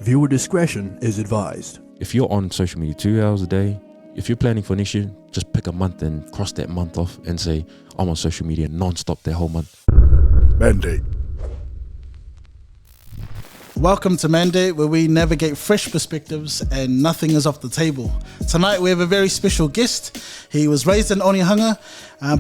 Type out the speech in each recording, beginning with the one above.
Viewer discretion is advised. If you're on social media 2 hours a day, if you're planning for next year, just pick a month and cross that month off and say, I'm on social media non-stop that whole month. Mandate. Welcome to Mandate, where we navigate fresh perspectives and nothing is off the table. Tonight we have a very special guest. He was raised in Onehunga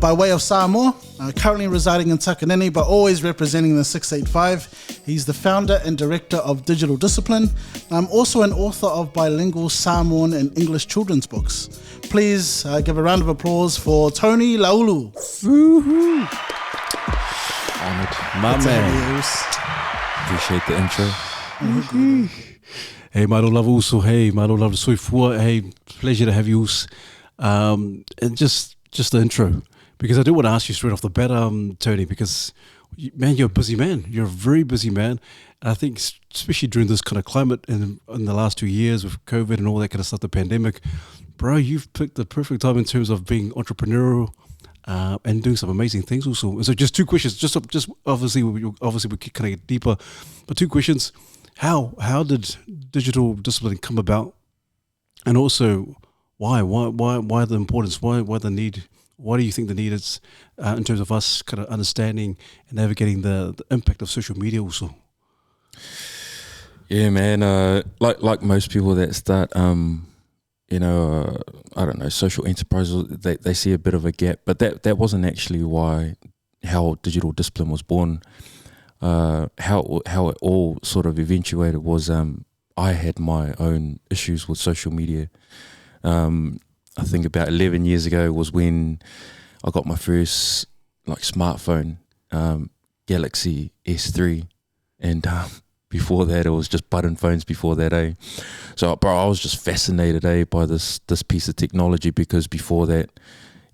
by way of Samoa, currently residing in Takanini, but always representing the 685. He's the founder and director of Digital Discipline. Also an author of bilingual Samoan and English children's books. Please give a round of applause for Tony Laulu. Woohoo! Honored. My man. Appreciate the intro. Hey, Maro love also. Hey, Maro love soifua. Hey, pleasure to have you. And just the intro, because I do want to ask you straight off the bat, Tony, because man, you're a busy man. You're a very busy man. And I think especially during this kind of climate in the last 2 years with COVID and all that kind of stuff, the pandemic, bro, you've picked the perfect time in terms of being entrepreneurial and doing some amazing things also. And so just two questions, just obviously we kind of get deeper, but two questions. How did Digital Discipline come about, and also why the importance, why the need, why do you think the need is in terms of us kind of understanding and navigating the impact of social media also? Yeah, man. Like most people that start, I don't know, social enterprises, they see a bit of a gap, but that wasn't actually how Digital Discipline was born. How it all sort of eventuated was I had my own issues with social media. I think about 11 years ago was when I got my first smartphone, Galaxy S3, and before that it was just button phones before that, So bro, I was just fascinated by this piece of technology, because before that,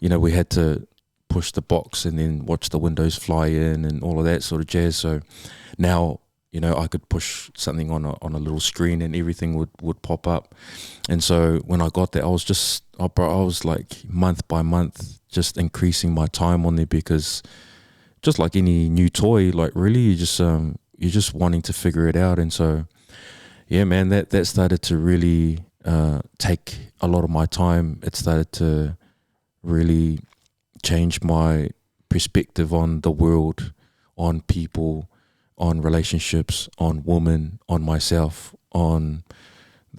we had to push the box and then watch the windows fly in and all of that sort of jazz. So now, I could push something on a little screen and everything would pop up. And so when I got that, I was like month by month just increasing my time on there, because just like any new toy, like really you're just wanting to figure it out. And so, yeah, man, that started to really take a lot of my time. It started to really change my perspective on the world, on people, on relationships, on women, on myself, on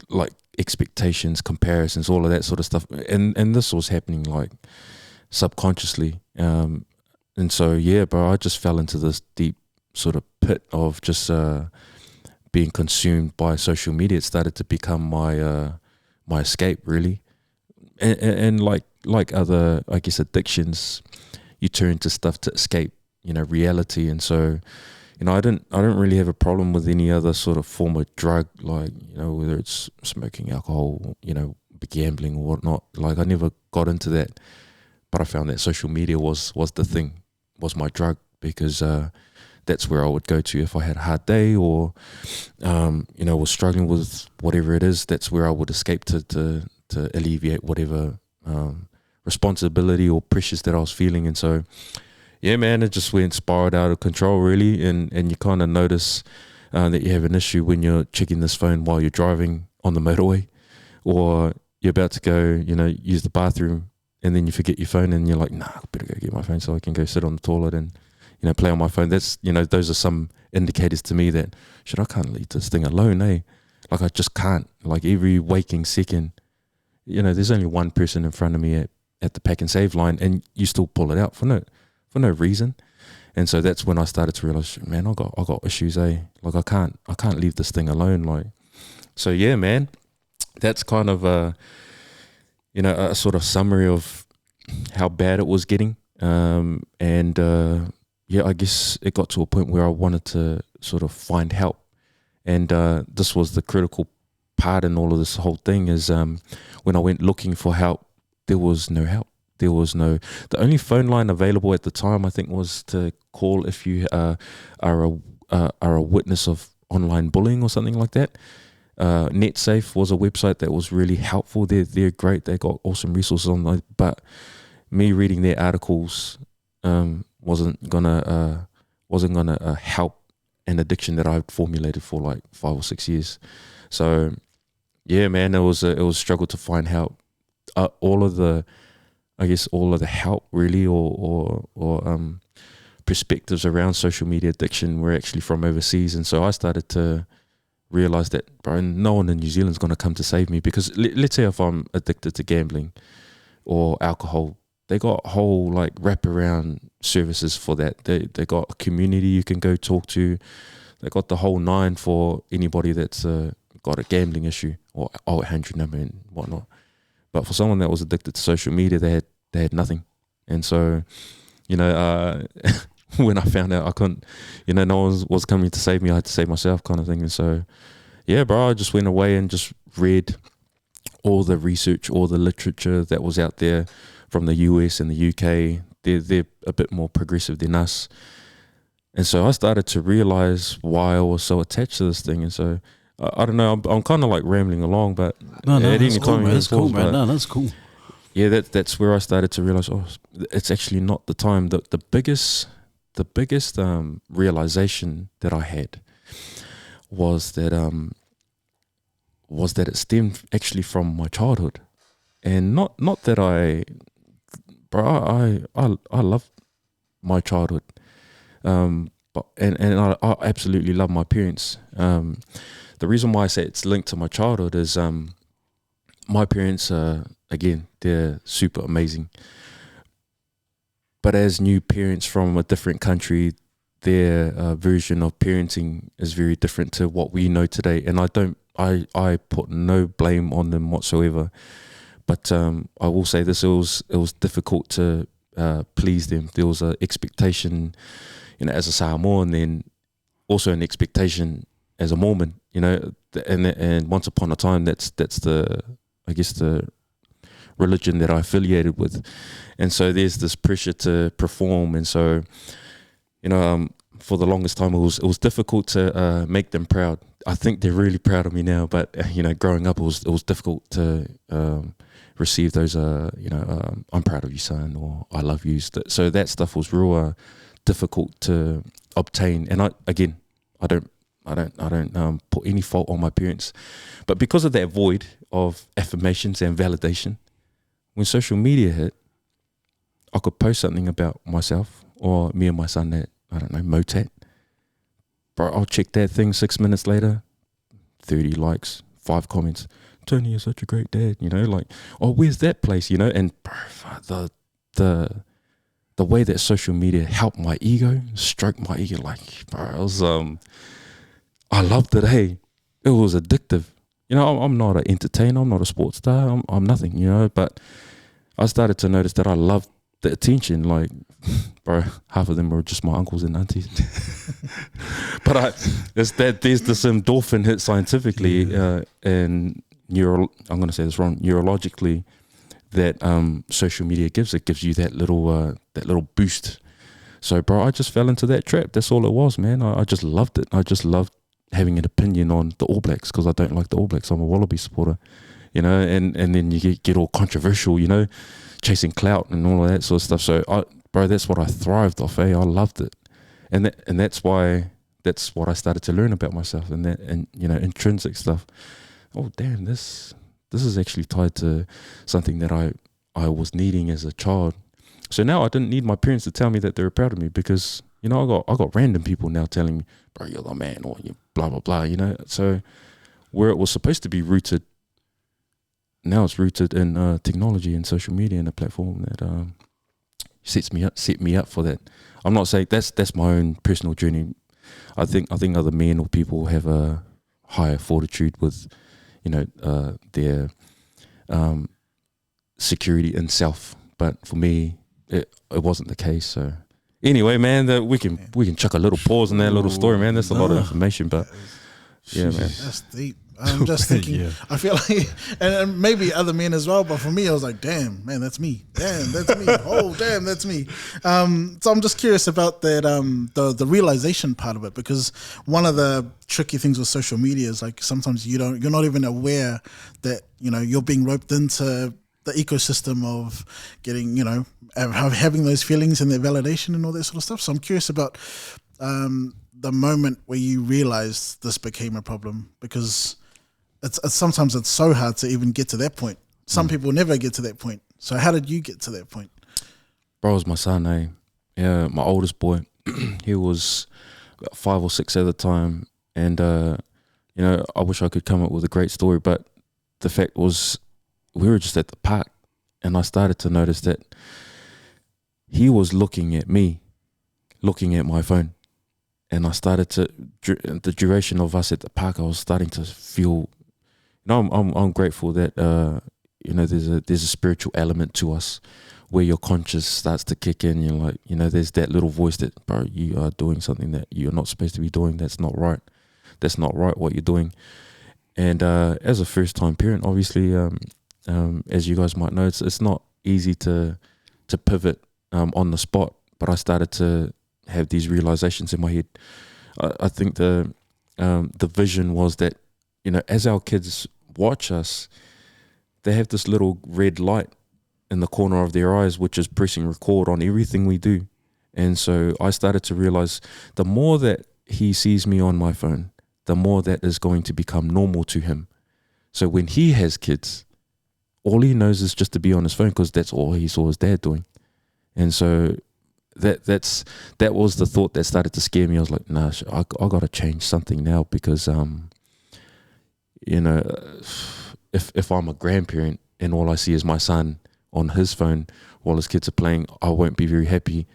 like expectations, comparisons, all of that sort of stuff. And this was happening like subconsciously. And so, yeah, bro, I just fell into this deep sort of pit of just being consumed by social media. It started to become my escape, really. And like other, I guess, addictions, you turn to stuff to escape, reality. And so, I didn't really have a problem with any other sort of form of drug, like, whether it's smoking alcohol, gambling or whatnot. Like, I never got into that, but I found that social media was the thing, was my drug, because that's where I would go to if I had a hard day or, was struggling with whatever it is. That's where I would escape to alleviate whatever responsibility or pressures that I was feeling. And so, yeah, man, it just spiraled out of control, really. And you kind of notice that you have an issue when you're checking this phone while you're driving on the motorway, or you're about to go, use the bathroom, and then you forget your phone and you're like, nah, I better go get my phone so I can go sit on the toilet and, play on my phone. That's, those are some indicators to me that, shit, I can't leave this thing alone, Like, I just can't. Like, every waking second, there's only one person in front of me at the pack and save line, and you still pull it out for no reason. And so that's when I started to realize, man, I got issues, Like, I can't leave this thing alone. Like, so yeah, man, that's kind of a sort of summary of how bad it was getting. Yeah, I guess it got to a point where I wanted to sort of find help. And this was the critical part in all of this whole thing, is when I went looking for help, there was no help. The only phone line available at the time, I think, was to call if you are a witness of online bullying or something like that. NetSafe was a website that was really helpful. They're great. They got awesome resources online. But me reading their articles wasn't gonna help an addiction that I had formulated for like 5 or 6 years. So yeah, man, it was a struggle to find help. All of the help really, or perspectives around social media addiction were actually from overseas, and so I started to realize that, bro, no one in New Zealand's going to come to save me, because let's say if I'm addicted to gambling or alcohol, they got whole like wraparound services for that. They got a community you can go talk to. They got the whole nine for anybody that's got a gambling issue or 0800 number and whatnot. But for someone that was addicted to social media, they had nothing. And so, when I found out I couldn't, no one was coming to save me, I had to save myself, kind of thing. And so, yeah, bro, I just went away and just read all the research, all the literature that was out there from the US and the UK. They're a bit more progressive than us. And so I started to realize why I was so attached to this thing. And so, I don't know, I'm kind of like rambling along, but No, at any that's cool, time, man. That's cool, man. No, that's cool. Yeah, that's where I started to realize, it's actually not the time. The biggest realization that I had was that it stemmed actually from my childhood, and not that I love my childhood, but I absolutely love my parents. The reason why I say it's linked to my childhood is my parents again, they're super amazing. But as new parents from a different country, their version of parenting is very different to what we know today. And I put no blame on them whatsoever. But I will say this: it was difficult to please them. There was an expectation, as a Samoan, and then also an expectation as a Mormon. And once upon a time, that's the religion that I affiliated with. And so there's this pressure to perform. And so, for the longest time, it was difficult to make them proud. I think they're really proud of me now, but, growing up, it was difficult to receive those, I'm proud of you, son, or I love you. So that stuff was real difficult to obtain. And I don't put any fault on my parents. But because of that void of affirmations and validation, when social media hit, I could post something about myself or me and my son that, I don't know, Motat. Bro, I'll check that thing 6 minutes later, 30 likes, 5 comments. Tony, you're such a great dad, where's that place, And bro, the way that social media helped my ego, stroked my ego, bro, it was, I loved it, hey. It was addictive. I'm not an entertainer, I'm not a sports star, I'm nothing, but I started to notice that I loved the attention. Bro, half of them were just my uncles and aunties. But there's this endorphin hit scientifically, and I'm going to say this wrong, neurologically, that social media gives. It gives you that little boost. So, bro, I just fell into that trap. That's all it was, man. I just loved it. I just loved having an opinion on the All Blacks, because I don't like the All Blacks. I'm a Wallaby supporter, and then you get all controversial, chasing clout and all of that sort of stuff. So, bro, that's what I thrived off. I loved it, and that's what I started to learn about myself, and intrinsic stuff. Oh, damn, this is actually tied to something that I was needing as a child. So now I didn't need my parents to tell me that they were proud of me, because I got random people now telling me, bro, you're the man, or you blah blah blah. So where it was supposed to be rooted, now it's rooted in technology and social media and a platform that set me up for that. I'm not saying that's my own personal journey. I think other men or people have a higher fortitude with their security in self, but for me it wasn't the case. So anyway, man, we can chuck a little pause in that little story, man. That's a lot of information, but yeah, man, that's deep. I'm just thinking, I feel like, and maybe other men as well, but for me, I was like, damn, man, that's me. Damn, that's me. Oh, damn, that's me. So I'm just curious about that, the realization part of it, because one of the tricky things with social media is like sometimes you're not even aware that, you're being roped into the ecosystem of getting, having those feelings and their validation and all that sort of stuff. So I'm curious about the moment where you realized this became a problem, because it's sometimes it's so hard to even get to that point. Some people never get to that point. So how did you get to that point? Bro, it was my son, eh? Yeah, my oldest boy. He was about 5 or 6 at the time, and you know, I wish I could come up with a great story, but the fact was, we were just at the park, and I started to notice that he was looking at me, looking at my phone, and I started to, the duration of us at the park, I was starting to feel, you know, I'm grateful that you know, there's a spiritual element to us, where your conscience starts to kick in. You're like, you know, there's that little voice that, bro, you are doing something that you're not supposed to be doing. That's not right. That's not right what you're doing. And as a first-time parent, obviously, as you guys might know, it's not easy to pivot on the spot. But I started to have these realizations in my head. I think the vision was that, you know, as our kids watch us, they have this little red light in the corner of their eyes, which is pressing record on everything we do. And so I started to realize the more that he sees me on my phone, the more that is going to become normal to him. So when he has kids, all he knows is just to be on his phone, because that's all he saw his dad doing. And so that was the thought that started to scare me. I was like, nah, I got to change something now, because you know, if I'm a grandparent and all I see is my son on his phone while his kids are playing, I won't be very happy,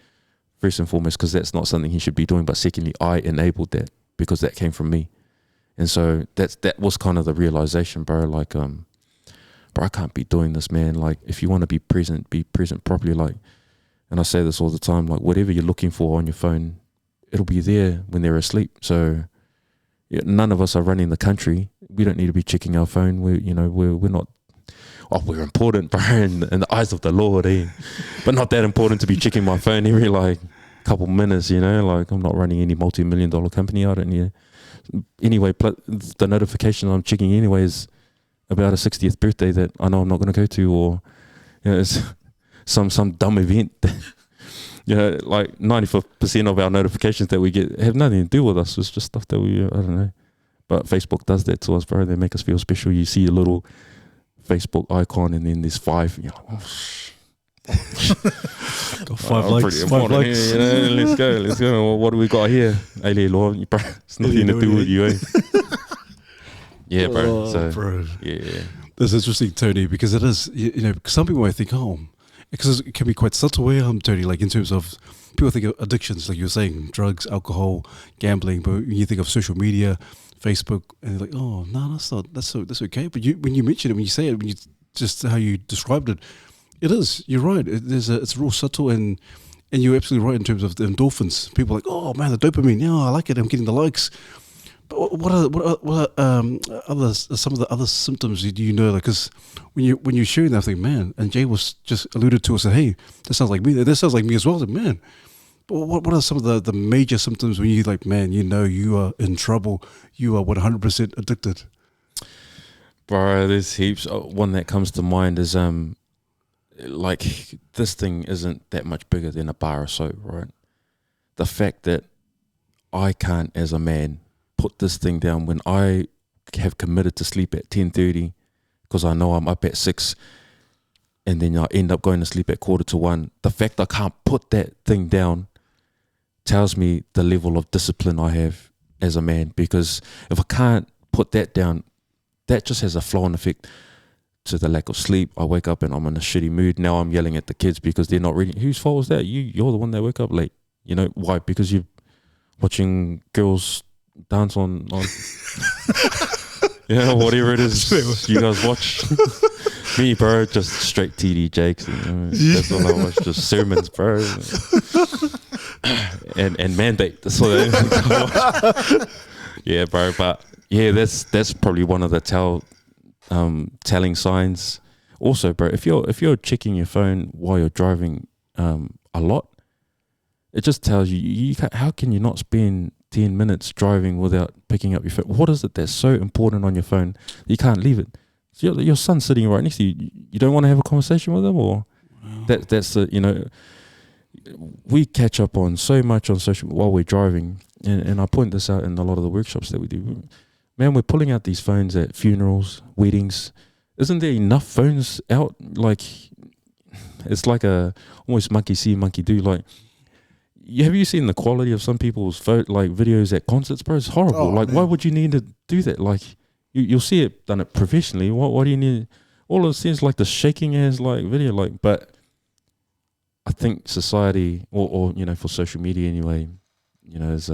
first and foremost, because that's not something he should be doing. But secondly, I enabled that, because that came from me. And so that was kind of the realization, bro. Like, bro, I can't be doing this, man. Like, if you want to be present properly. Like, and I say this all the time, like, whatever you're looking for on your phone, it'll be there when they're asleep. So yeah, none of us are running the country. We don't need to be checking our phone. We're not. Oh, we're important, bro, in the eyes of the Lord, eh? But not that important to be checking my phone every like couple minutes, you know. Like, I'm not running any multi-million-dollar company. I don't need. Anyway, the notification I'm checking anyway is about a 60th birthday that I know I'm not going to go to, or, you know, it's some dumb event. You know, like 94% of our notifications that we get have nothing to do with us. It's just stuff that we, I don't know. But Facebook does that to us, bro. They make us feel special. You see a little Facebook icon, and then there's 5. You're like, oh, got 5 likes. 5 likes. Here, you know, let's go. Well, what do we got here? Hey, Lord, bro, it's nothing to do with you, eh? Yeah, bro. Bro. Yeah. That's interesting, Tony, because it is, you know, some people might think, because it can be quite subtle way, Tony, like in terms of, people think of addictions, like you were saying, drugs, alcohol, gambling, but when you think of social media, Facebook, and you're like, oh, no, that's okay. But when you mention it, when you say it, just how you described it, it is, you're right. It's real subtle, and you're absolutely right in terms of the endorphins. People are like, oh man, the dopamine, yeah, I like it, I'm getting the likes. But what are some of the other symptoms do you know? Because when you're sharing that, I think, man, and Jay was just alluded to, said, hey, that sounds like me. That sounds like me as well. I said, man, but what are some of the major symptoms when you like, man, you know, you are in trouble, you are 100% addicted? Bro, there's heaps. One that comes to mind is like, this thing isn't that much bigger than a bar of soap, right? The fact that I can't, as a man, put this thing down when I have committed to sleep at 10:30, because I know I'm up at 6, and then I end up going to sleep at 1:45. The fact I can't put that thing down tells me the level of discipline I have as a man, because if I can't put that down, that just has a flow-on effect to the lack of sleep. I wake up and I'm in a shitty mood. Now I'm yelling at the kids because they're not reading. Whose fault is that? You're the one that woke up late. You know why? Because you're watching girls dance on you know, whatever it is you guys watch. Me, bro, just straight TD Jakes. You know, that's all I watch, just sermons, bro. and mandate. That's what I watch. Yeah, bro. But yeah, that's probably one of the telling signs. Also, bro, if you're checking your phone while you're driving a lot, it just tells you how can you not spend 10 minutes driving without picking up your phone? What is it that's so important on your phone that you can't leave it? So your son's sitting right next to you. You don't want to have a conversation with him, or that's the, you know, we catch up on so much on social while we're driving, and I point this out in a lot of the workshops that we do. man, we're pulling out these phones at funerals, weddings. Isn't there enough phones out? Like, it's like a almost monkey see, monkey do. Like, have you seen the quality of some people's videos at concerts, bro? It's horrible. Oh, like, man. why would you need to do that? Like, you'll see it done it professionally. Why do you need? All it seems like the shaking ass like video. Like, but I think society, or you know, for social media anyway, you know, is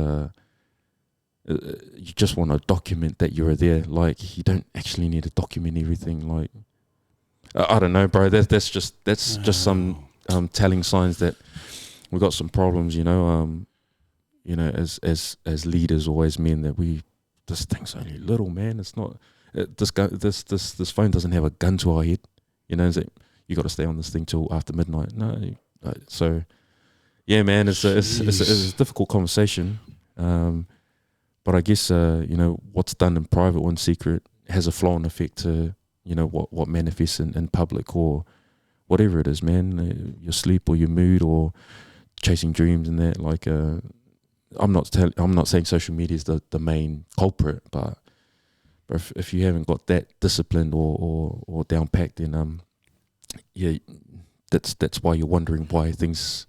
you just want to document that you're there. Like, you don't actually need to document everything. Like, I don't know, bro. That's just some telling signs that we got some problems. You know, as leaders or as men, that this thing's only little, man. It's not. This phone doesn't have a gun to our head. You know, is it? You got to stay on this thing till after midnight. No, so yeah, man. It's a difficult conversation. But I guess, you know, what's done in private or in secret has a flow-on effect to, you know, what manifests in public or whatever it is, man. Your sleep or your mood or chasing dreams and that. Like, I'm not saying social media is the main culprit, but if you haven't got that disciplined or down packed, then yeah, that's why you're wondering why things,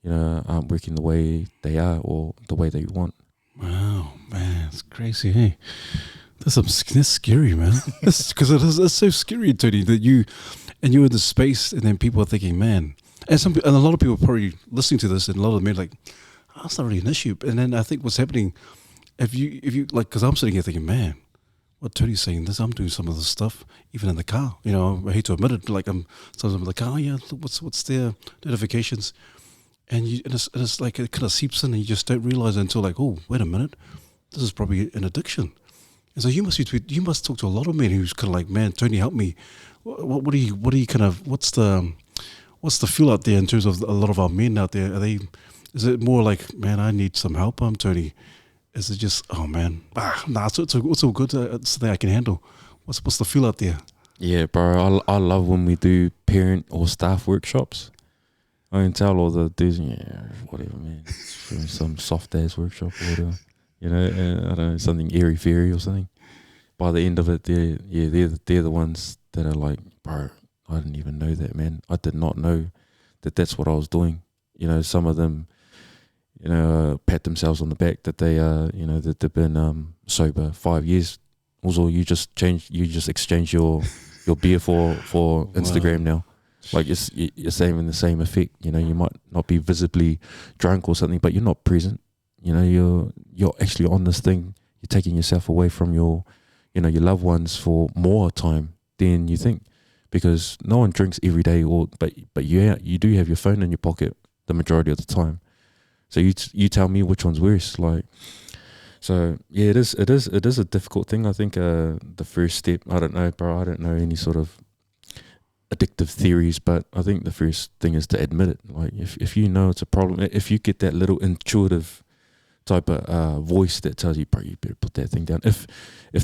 you know, aren't working the way they are or the way they want. Wow, man, it's crazy, hey? That's scary, man. Because it's so scary, Tony, that you're in the space and then people are thinking, man, and a lot of people are probably listening to this and a lot of them are like, oh, that's not really an issue. And then I think what's happening, if you like, because I'm sitting here thinking, man, what Tony's saying, this, I'm doing some of this stuff, even in the car. You know, I hate to admit it, like I'm sometimes in the car, yeah, look, what's their notifications? And it's like it kind of seeps in and you just don't realize it until like, oh, wait a minute, this is probably an addiction. And so you must talk to a lot of men who's kind of like, man, Tony, help me. What do you kind of, what's the feel out there in terms of a lot of our men out there? Is it more like, man, I need some help, Tony? Is it just, oh man, it's all good. It's something I can handle. What's the feel out there? Yeah, bro, I love when we do parent or staff workshops. I can tell all the dudes, yeah, whatever, man. Some soft ass workshop or whatever. You know, I don't know, something airy fairy or something. By the end of it, they're the ones that are like, bro, I didn't even know that, man. I did not know that that's what I was doing. You know, some of them, you know, pat themselves on the back that they you know, that they've been sober 5 years. Also, you just exchange your beer for Instagram now. Like you're saying the same effect. You know, you might not be visibly drunk or something, but you're not present. You know, you're actually on this thing. You're taking yourself away from your loved ones for more time than you think, because no one drinks every day. But you do have your phone in your pocket the majority of the time. So you tell me which one's worse. Like, so yeah, it is a difficult thing. I think the first step. I don't know, bro. I don't know any sort of addictive theories, but I think the first thing is to admit it. Like, if you know it's a problem, if you get that little intuitive type of voice that tells you, bro, you better put that thing down. If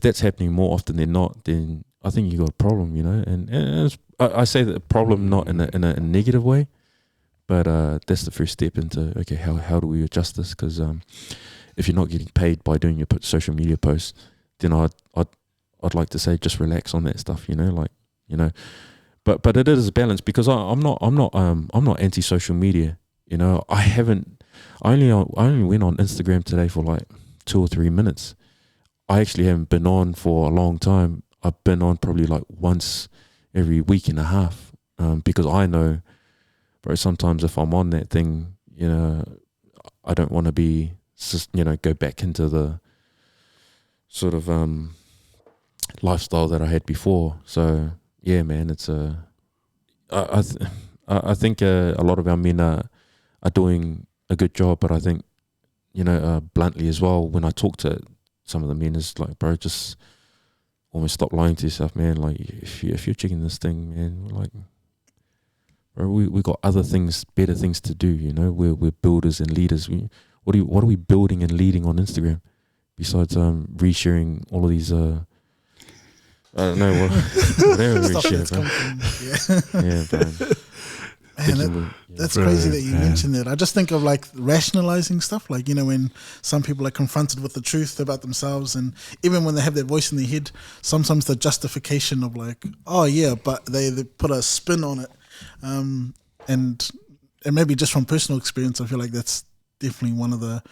that's happening more often than not, then I think you got a problem, you know. And I say that a problem not in a negative way, but that's the first step into, okay, how do we adjust this? Because if you're not getting paid by doing your social media posts, then I'd like to say just relax on that stuff, you know, like, you know. But it is a balance, because I'm not anti social media, you know. I only went on Instagram today for like 2 or 3 minutes. I actually haven't been on for a long time. I've been on probably like once every week and a half, because I know, bro, sometimes if I'm on that thing, you know, I don't want to be, you know, go back into the sort of lifestyle that I had before. So yeah, man, it's I think a lot of our men are doing a good job, but I think, you know, bluntly as well, when I talk to some of the men, it's like, bro, just almost stop lying to yourself, man. Like, if you're checking this thing, man, like, bro, we got other things, better things to do, you know. We're builders and leaders. What are we building and leading on Instagram besides resharing all of these I don't know whatever we share, bro. Yeah, bro. That's crazy that you mentioned that. I just think of like rationalizing stuff, like, you know, when some people are confronted with the truth about themselves, and even when they have that voice in their head, sometimes the justification of like, oh yeah, but they put a spin on it, and maybe just from personal experience, I feel like that's definitely one of the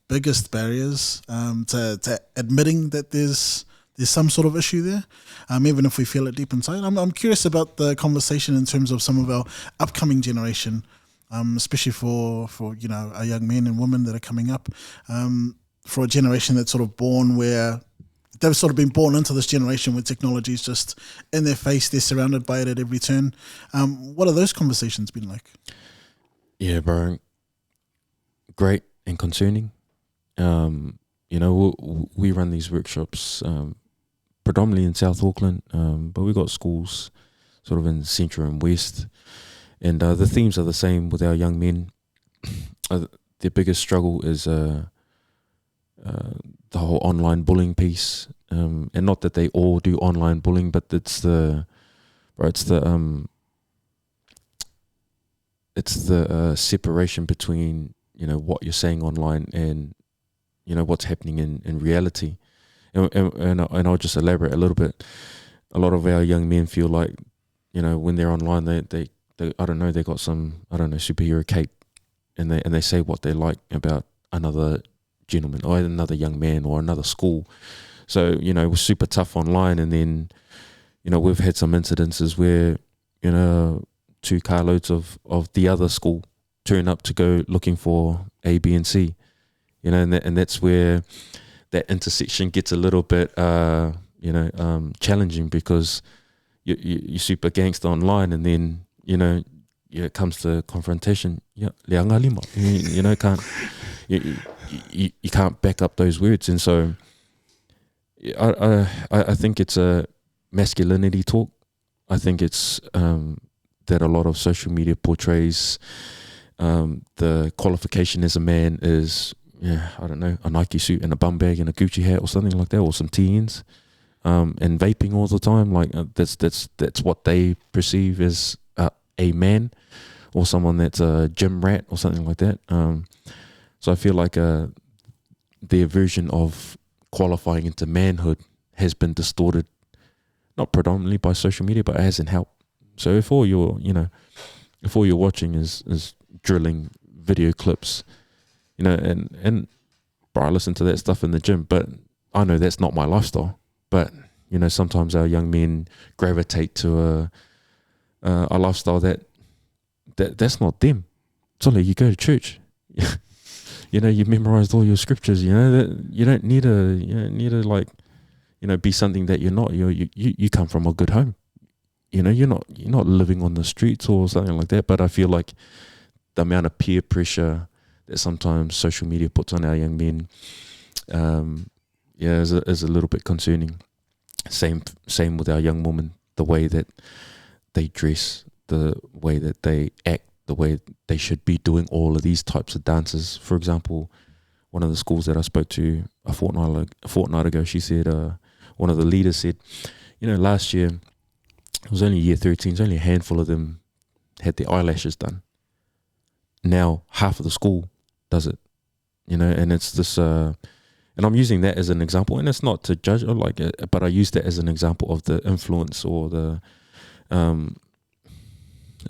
biggest barriers to admitting that there's some sort of issue there, even if we feel it deep inside. I'm curious about the conversation in terms of some of our upcoming generation, especially for you know, our young men and women that are coming up, for a generation that's sort of born where they've sort of been born into this generation where technology is just in their face, they're surrounded by it at every turn. What have those conversations been like? Yeah, bro, great and concerning. You know, we run these workshops predominantly in South Auckland, but we got schools sort of in Central and West, and the themes are the same with our young men. Their biggest struggle is the whole online bullying piece, and not that they all do online bullying, but it's the separation between, you know, what you're saying online and, you know, what's happening in reality. And I'll just elaborate a little bit. A lot of our young men feel like, you know, when they're online, they I don't know, they got some, I don't know, superhero cape, and they say what they like about another gentleman or another young man or another school. So, you know, we're super tough online, and then, you know, we've had some incidences where, you know, 2 carloads of the other school turn up to go looking for A, B, and C. You know, and that's where that intersection gets a little bit, challenging, because you super gangster online, and then, you know, it comes to confrontation. Yeah, leanga lima. You know, you can't back up those words, and so I think it's a masculinity talk. I think it's that a lot of social media portrays the qualification as a man is, yeah, I don't know, a Nike suit and a bum bag and a Gucci hat or something like that, or some TNs, and vaping all the time. Like that's what they perceive as a man, or someone that's a gym rat or something like that. So I feel like their version of qualifying into manhood has been distorted, not predominantly by social media, but it hasn't helped. So if all you're watching is drilling video clips, you know, and bro, I listen to that stuff in the gym, but I know that's not my lifestyle. But, you know, sometimes our young men gravitate to a lifestyle that's not them. It's only you go to church, you know, you memorized all your scriptures. You know that you don't need to like, you know, be something that you're not. You come from a good home. You know, you're not living on the streets or something like that. But I feel like the amount of peer pressure that sometimes social media puts on our young men, is a little bit concerning. Same with our young women. The way that they dress, the way that they act, the way they should be doing all of these types of dances. For example, one of the schools that I spoke to a fortnight ago, she said, one of the leaders said, you know, last year, it was only year 13, only a handful of them had their eyelashes done. Now half of the school does it, you know, and it's this, and I'm using that as an example, and it's not to judge or like it, but I use that as an example of the influence or the,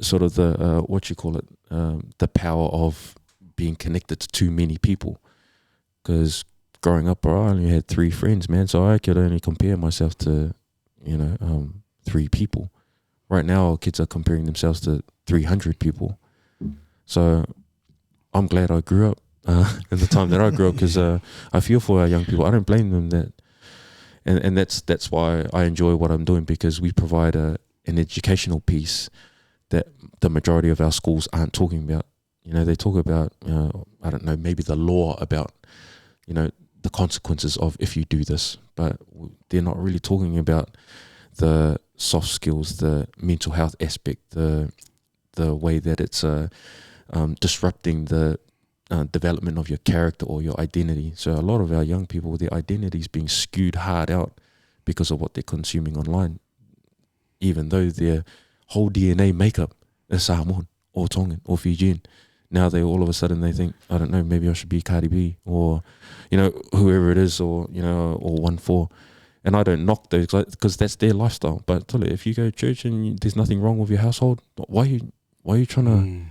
sort of the, the power of being connected to too many people. Because growing up, I only had 3 friends, man, so I could only compare myself to, you know, 3 people. Right now, kids are comparing themselves to 300 people. So I'm glad I grew up in the time that I grew up, because I feel for our young people. I don't blame them that, and that's why I enjoy what I'm doing, because we provide an educational piece that the majority of our schools aren't talking about. You know, they talk about, I don't know, maybe the law about, you know, the consequences of if you do this, but they're not really talking about the soft skills, the mental health aspect, the way that it's disrupting the development of your character or your identity. So a lot of our young people, their identity is being skewed hard out because of what they're consuming online, even though their whole DNA makeup is Samoan. or Tongan or Fijian. Now they all of a sudden they think, I don't know, maybe I should be Cardi B or, you know, whoever it is, or, you know, or 1-4. And I don't knock those because that's their lifestyle. But tell you, if you go to church and there's nothing wrong with your household, why are you trying to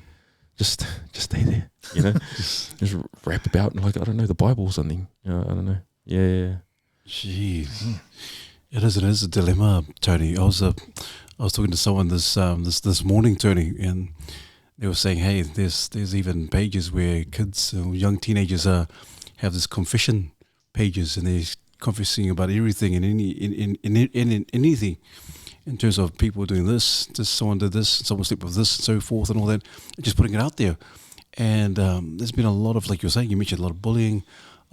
just stay there? You know, just rap about like, I don't know, the Bible or something. You know, I don't know. Yeah. Jeez, it is a dilemma, Tony. I was talking to someone this morning, Tony, and they were saying, hey, there's even pages where kids, young teenagers, have this confession pages, and they're confessing about everything and anything in terms of people doing this, someone did this, someone slept with this, and so forth, and all that, and just putting it out there. And there's been a lot of, like you're saying, you mentioned a lot of bullying,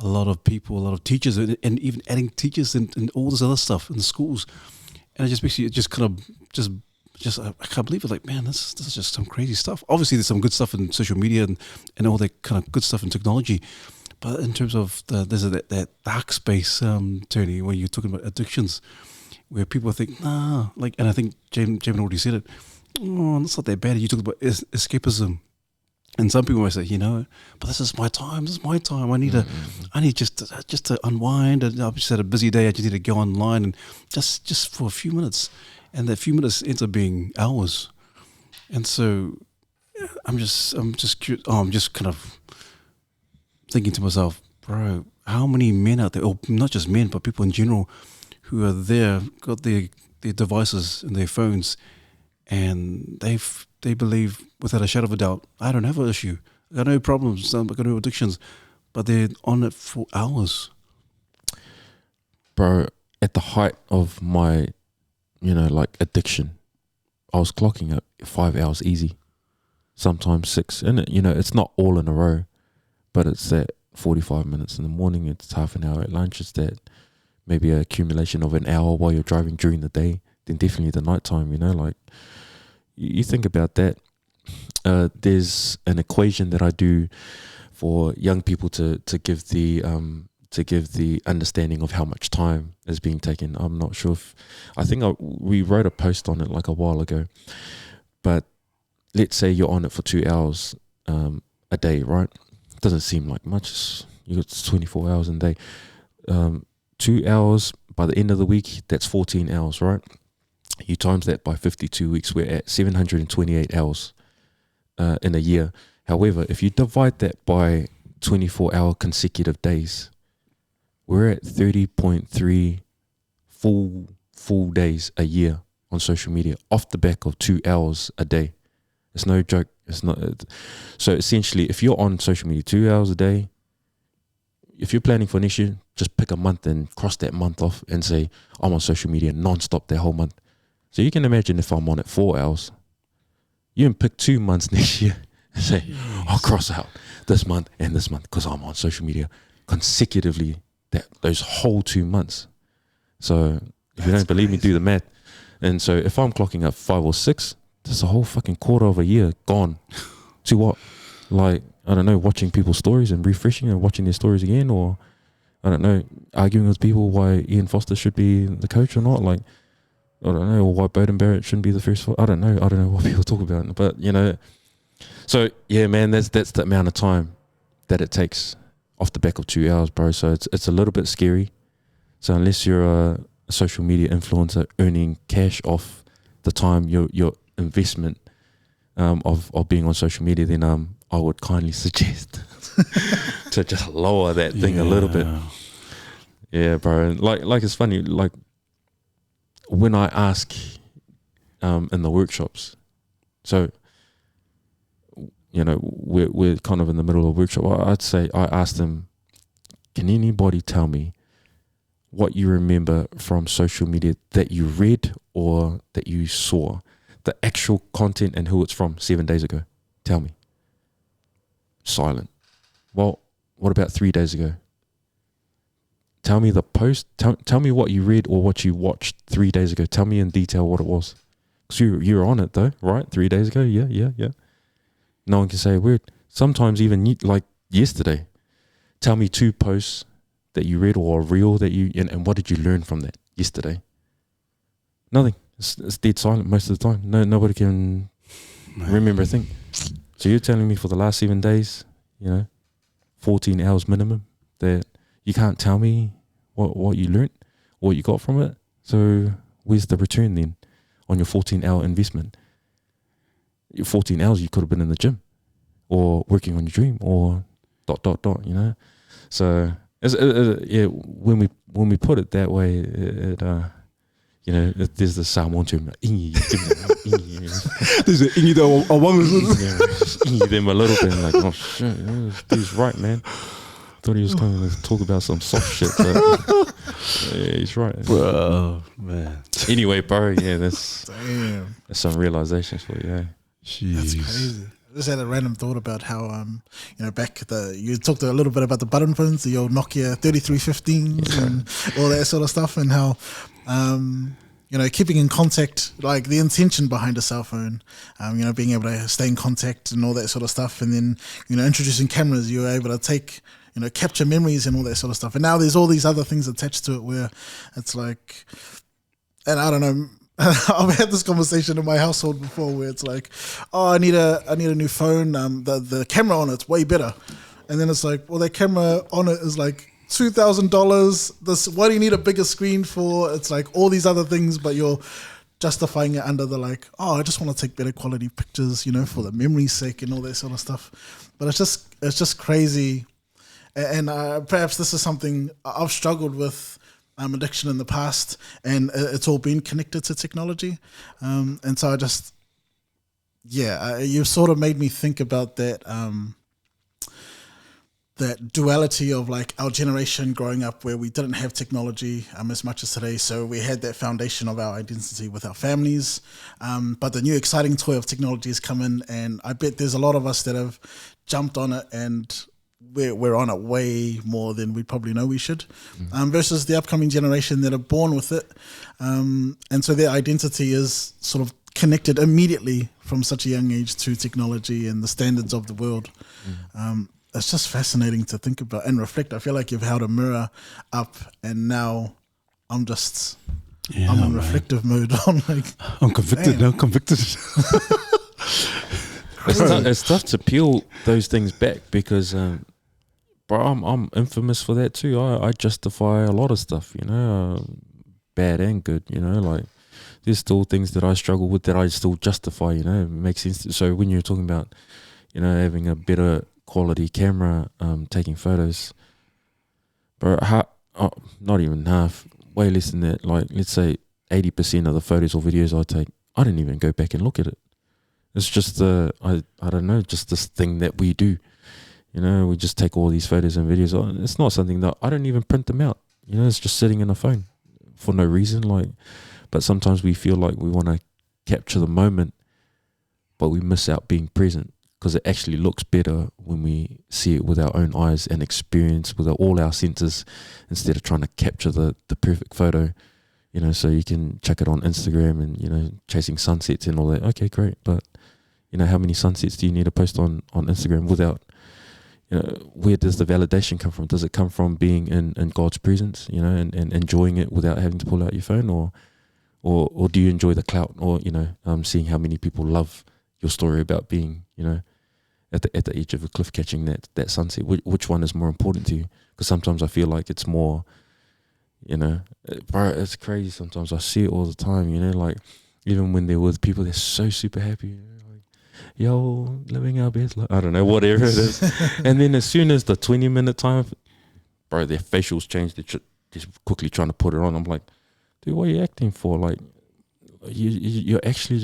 a lot of people, a lot of teachers, and even adding teachers and all this other stuff in the schools. And it just makes you just kind of just I can't believe it. Like, man, this is just some crazy stuff. Obviously, there's some good stuff in social media and all that kind of good stuff in technology. But in terms of there's that dark space, Tony, where you're talking about addictions, where people think, nah, like, and I think Jamin already said it. Oh, that's not that bad. You talked about escapism. And some people might say, you know, but this is my time. I need just to unwind. And I've just had a busy day. I just need to go online and just for a few minutes. And that few minutes ends up being hours. And so I'm just curious. I'm just kind of thinking to myself, bro, how many men out there, or not just men, but people in general, who are there, got their devices and their phones, and they believe without a shadow of a doubt, I don't have an issue. I got no problems. I got no addictions, but they're on it for hours. Bro, at the height of my, you know, like addiction, I was clocking at 5 hours easy, sometimes 6. And, you know, it's not all in a row, but it's that 45 minutes in the morning, it's half an hour at lunch, it's that maybe an accumulation of an hour while you're driving during the day, then definitely the nighttime, you know, like, you think about that. There's an equation that I do for young people to give the understanding of how much time is being taken. I'm not sure if we wrote a post on it like a while ago, but let's say you're on it for 2 hours a day, right? Doesn't seem like much. You got 24 hours a day. 2 hours by the end of the week, that's 14 hours, right? You times that by 52 weeks, we're at 728 hours in a year. However, if you divide that by 24-hour consecutive days, we're at 30.3 full days a year on social media off the back of 2 hours a day. It's no joke. It's not. So essentially, if you're on social media 2 hours a day, if you're planning for next year, just pick a month and cross that month off and say, I'm on social media non-stop that whole month. So you can imagine if I'm on it 4 hours, you can pick 2 months next year and say, I'll cross out this month and this month because I'm on social media consecutively those whole 2 months. So if you don't believe me, do the math. And so if I'm clocking up 5 or 6, that's a whole fucking quarter of a year gone. To what? Like, I don't know, watching people's stories and refreshing and watching their stories again, or I don't know, arguing with people why Ian Foster should be the coach or not. Like, I don't know, or why Bowden Barrett shouldn't be the first. I don't know what people talk about, but you know. So yeah, man, that's the amount of time that it takes off the back of 2 hours, bro. So it's a little bit scary. So unless you're a social media influencer earning cash off the time your investment of being on social media, then I would kindly suggest to just lower that thing a little bit. Yeah, bro. Like it's funny, like when I ask in the workshops, so you know we're kind of in the middle of a workshop. I ask them, can anybody tell me what you remember from social media that you read or that you saw, the actual content and who it's from 7 days ago? Tell me. Silent. Well, what about 3 days ago? Tell me the post. Tell me what you read or what you watched 3 days ago. Tell me in detail what it was. Because you're on it though, right? 3 days ago? Yeah. No one can say a word. Sometimes even like yesterday. Tell me 2 posts that you read or a reel that you, and what did you learn from that yesterday? Nothing. It's dead silent most of the time. Nobody can remember a thing. So you're telling me for the last 7 days, 14 hours minimum, that you can't tell me what you learnt, what you got from it? So where's the return then on your 14-hour investment? Your 14 hours you could have been in the gym or working on your dream or ... So when we put it that way, there's the Samoan term, like, There's an ingi that I want them a little bit, like, oh shit, he's right, man. Thought he was coming to talk about some soft shit, but yeah, he's right. Bro, man. Anyway, bro, yeah, that's some realizations for you. Jeez. That's crazy. I just had a random thought about how, you talked a little bit about the button phones, the old Nokia 3315s and all that sort of stuff, and how, keeping in contact, like the intention behind a cell phone, being able to stay in contact and all that sort of stuff. And then, introducing cameras, you were able to take, capture memories and all that sort of stuff. And now there's all these other things attached to it where it's like, and I don't know, I've had this conversation in my household before where it's like, oh, I need a new phone. The camera on it's way better, and then it's like, well, that camera on it is like $2,000. This, what do you need a bigger screen for? It's like all these other things, but you're justifying it under the like, oh, I just want to take better quality pictures, for the memory's sake and all that sort of stuff. But it's just crazy, and perhaps this is something I've struggled with. Addiction in the past, and it's all been connected to technology, and so you've sort of made me think about that that duality of like our generation growing up where we didn't have technology as much as today, so we had that foundation of our identity with our families, but the new exciting toy of technology has come in, and I bet there's a lot of us that have jumped on it and we're on it way more than we probably know we should, versus the upcoming generation that are born with it, and so their identity is sort of connected immediately from such a young age to technology and the standards of the world. It's just fascinating to think about and reflect. I feel like you've held a mirror up, and now I'm in reflective mode. I'm convicted. Damn. I'm convicted. It's tough to peel those things back because, bro, I'm infamous for that too. I justify a lot of stuff, bad and good. Like there's still things that I struggle with that I still justify. It makes sense. So when you're talking about, having a better quality camera, taking photos, bro, not even half, way less than that. Like let's say 80% of the photos or videos I take, I didn't even go back and look at it. It's just I don't know, just this thing that we do. We just take all these photos and videos. It's not something that I don't even print them out. It's just sitting in a phone for no reason. But sometimes we feel like we want to capture the moment, but we miss out being present because it actually looks better when we see it with our own eyes and experience with all our senses instead of trying to capture the perfect photo. So you can check it on Instagram and, chasing sunsets and all that. Okay, great. But, how many sunsets do you need to post on Instagram without, where does the validation come from? Does it come from being in God's presence, and enjoying it without having to pull out your phone, or do you enjoy the clout, or, seeing how many people love your story about being, at the edge of a cliff catching that sunset? Which one is more important to you? Because sometimes I feel like it's more, bro, it's crazy. Sometimes I see it all the time, like even when they're with people, they're so super happy, like, yo, living our best life. I don't know, whatever it is. And then as soon as the 20-minute time, bro, their facials change. They're just quickly trying to put it on. I'm like, dude, what are you acting for? Like, you're actually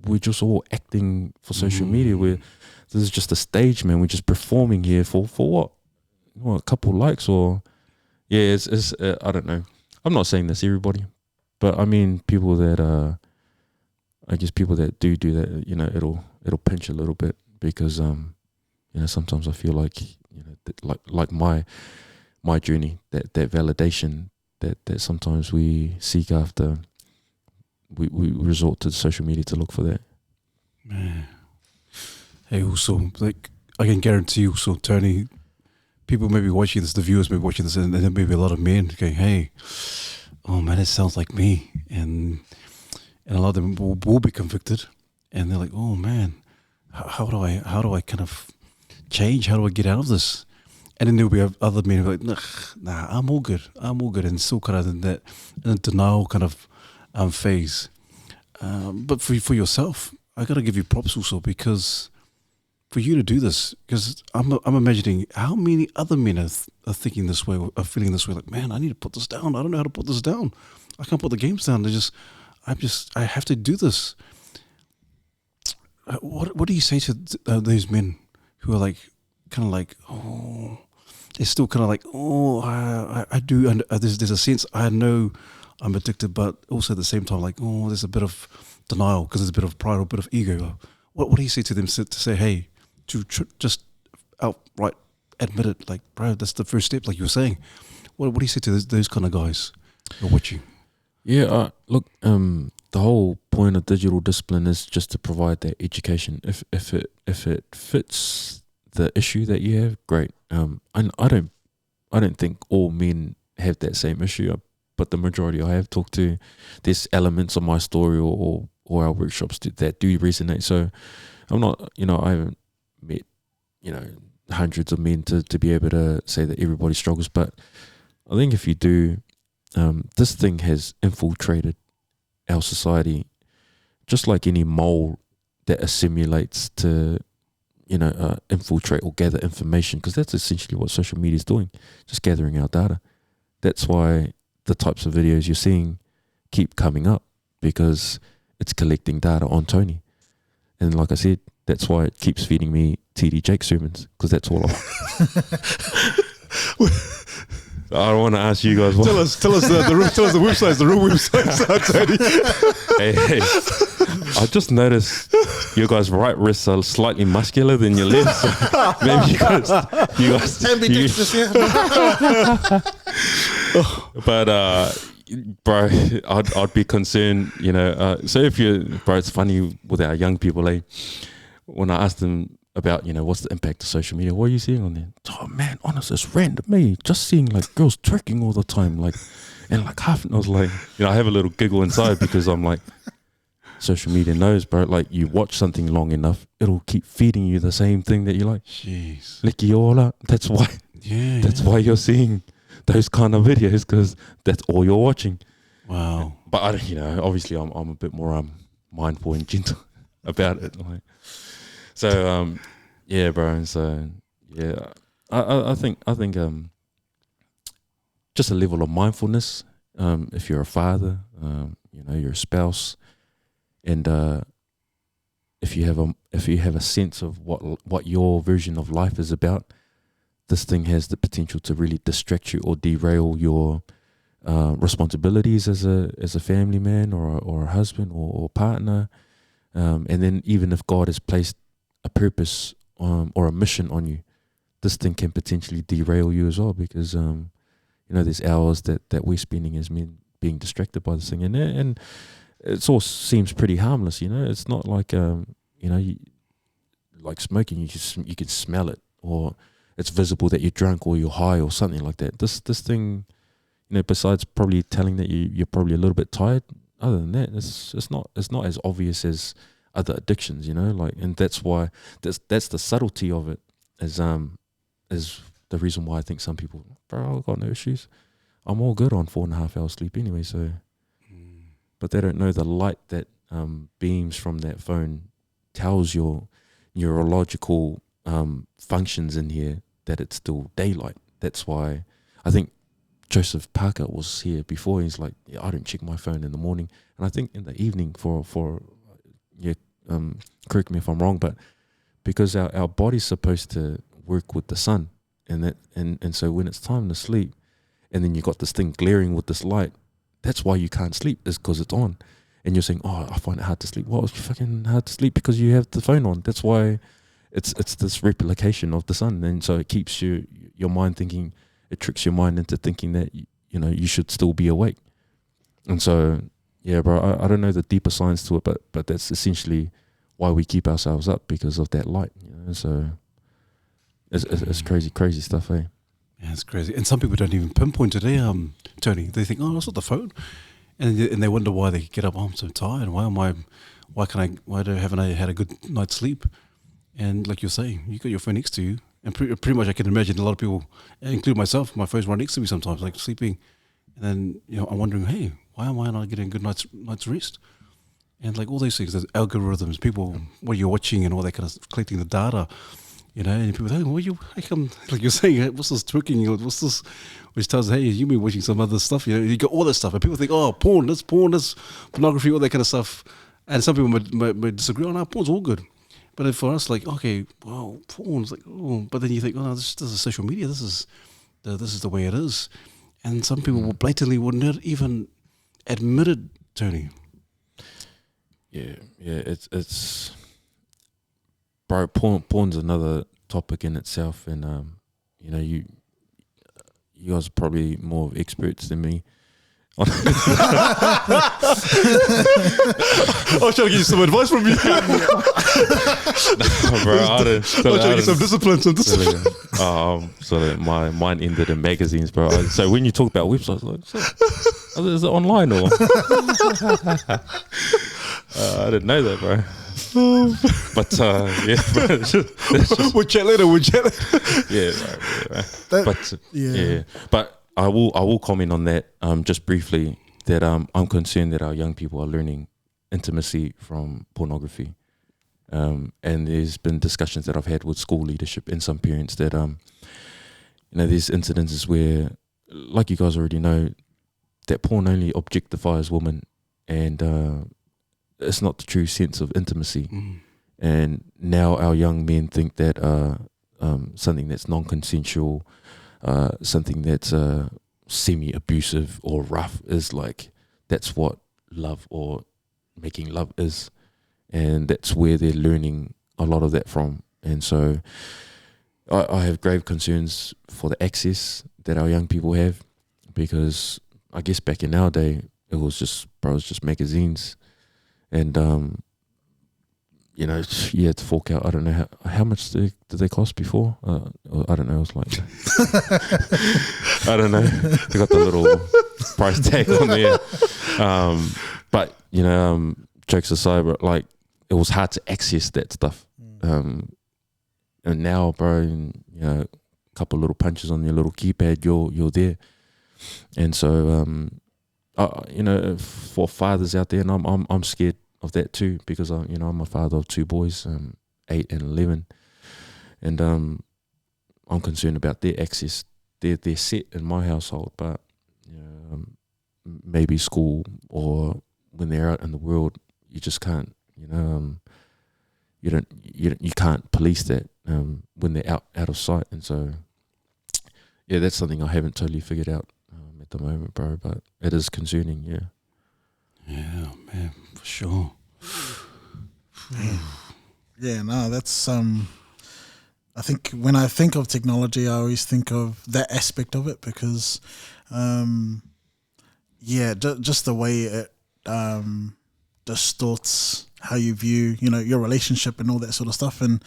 we're just all acting for social media. This is just a stage, man. We're just performing here for what? What, a couple likes or... Yeah, it's I don't know. I'm not saying that's everybody, but I mean people that I guess people that do that, it'll pinch a little bit because sometimes I feel like like my journey, that validation that sometimes we seek after, we resort to social media to look for that. Man. Hey, also, like I can guarantee you, so Tony, people may be watching this, the viewers may be watching this, and there may be a lot of men going, hey, oh man, it sounds like me. And a lot of them will be convicted. And they're like, oh man, how do I kind of change? How do I get out of this? And then there'll be other men who are like, nah, I'm all good, and still kind of in that denial kind of phase. But for yourself, I got to give you props also, because for you to do this, because I'm imagining how many other men are thinking this way, are feeling this way, like, man, I need to put this down. I don't know how to put this down. I can't put the games down. I have to do this. What do you say to those men who are like, kind of like, oh, they're still kind of like, oh, I do, and there's a sense, I know I'm addicted, but also at the same time, like, oh, there's a bit of denial because there's a bit of pride or a bit of ego. What do you say to them to say, hey, to just outright admit it, like, bro, that's the first step, like you were saying. What do you say to those kind of guys who are watching? Yeah, look, the whole point of digital discipline is just to provide that education. If it fits the issue that you have, great. I don't think all men have that same issue, but the majority I have talked to, there's elements of my story or our workshops that do resonate. So I'm not, I haven't met, hundreds of men to be able to say that everybody struggles. But I think if you do, this thing has infiltrated our society, just like any mole that assimilates to, infiltrate or gather information, because that's essentially what social media is doing, just gathering our data. That's why the types of videos you're seeing keep coming up, because it's collecting data on Tony. And like I said, that's why it keeps feeding me TD Jake sermons, because that's all I don't want to ask you guys what. Tell us the websites, the real websites, Tony. Hey, I just noticed your guys' right wrists are slightly muscular than your left. So maybe you guys ambidextrous, yeah. But bro, I'd be concerned, so if bro, it's funny with our young people, when I ask them about, what's the impact of social media, what are you seeing on there? Oh man, honestly, it's random me, just seeing like girls twerking all the time, and half, and I was like, I have a little giggle inside, because I'm like, social media knows, bro, like you watch something long enough, it'll keep feeding you the same thing that you like. Jeez. Likiola, that's why. Yeah. That's why you're seeing those kind of videos, because that's all you're watching. Wow. But I don't, obviously I'm a bit more mindful and gentle about it. So yeah, bro. So yeah, I think just a level of mindfulness. If you're a father, you're a spouse, and if you have a sense of what your version of life is about, this thing has the potential to really distract you or derail your responsibilities as a family man or a husband or partner. And then even if God has placed a purpose or a mission on you, this thing can potentially derail you as well, because there's hours that we're spending as men being distracted by this thing, and it all seems pretty harmless. It's not like like smoking, you can smell it, or it's visible that you're drunk or you're high or something like that. This thing, besides probably telling that you're probably a little bit tired, other than that, it's not as obvious as other addictions, and that's why that's the subtlety of it, is the reason why I think some people, bro, I've got no issues, I'm all good on 4.5 hours sleep anyway. So, but they don't know the light that beams from that phone tells your neurological functions in here that it's still daylight. That's why I think Joseph Parker was here before. He's like, I don't check my phone in the morning, and I think in the evening for correct me if I'm wrong, but because our body's supposed to work with the sun, and so when it's time to sleep, and then you got this thing glaring with this light, that's why you can't sleep, is because it's on, and you're saying, oh, I find it hard to sleep. Well, it's fucking hard to sleep because you have the phone on. That's why it's this replication of the sun, and so it keeps your mind thinking, it tricks your mind into thinking that you should still be awake. And so yeah, bro, I don't know the deeper science to it, but that's essentially why we keep ourselves up, because of that light. So it's crazy stuff, eh? Yeah, it's crazy. And some people don't even pinpoint it, Tony. They think, oh, it's not the phone, and they wonder why they get up. Oh, I'm so tired. Haven't I had a good night's sleep? and like you're saying, you got your phone next to you, and pretty much I can imagine a lot of people, including myself, my phone's right next to me sometimes, like sleeping, and then I'm wondering, hey, why am I not getting a good night's rest? And like all these things, there's algorithms, people, what you're watching and all that kind of collecting the data, and people say, how come, like you're saying, what's this twerking, what's this, which tells, hey, you've been watching some other stuff, you got all this stuff, and people think, oh, porn, this pornography, all that kind of stuff, and some people might disagree, no, porn's all good. But then for us, like, okay, well, porn's like, oh, but then you think, oh, this is social media, this is the way it is. And some people will blatantly would not even admit it, Tony. Yeah, it's bro. Porn's another topic in itself, and you guys are probably more experts than me. I was trying to get you some advice from you. No, bro, I was trying to get some discipline. So that mine ended in magazines, bro. So when you talk about websites, like, is it online or? I didn't know that, bro. But yeah, bro, we'll chat later. Yeah, bro. But I will comment on that just briefly. That I'm concerned that our young people are learning intimacy from pornography, and there's been discussions that I've had with school leadership and some parents that there's incidences where, like you guys already know, that porn only objectifies women, and it's not the true sense of intimacy. And now our young men think that something that's non-consensual, something that's semi-abusive or rough is like, that's what love or making love is, and that's where they're learning a lot of that from. And so I have grave concerns for the access that our young people have, because I guess back in our day it was just magazines, and you had to fork out, I don't know how much did they cost before? I don't know, it was like I don't know, they got the little price tag on there, but jokes aside, but like it was hard to access that stuff, and now, bro, a couple of little punches on your little keypad, you're there. And so for fathers out there, and I'm scared of that too, because I'm a father of two boys, 8 and 11, and I'm concerned about their access. They're set in my household, but maybe school or when they're out in the world, you just can't, you can't police that when they're out of sight. And so yeah, that's something I haven't totally figured out at the moment, bro, but it is concerning. Yeah, man, for sure. Yeah, no, that's I think when I think of technology, I always think of that aspect of it, because just the way it distorts how you view your relationship and all that sort of stuff. And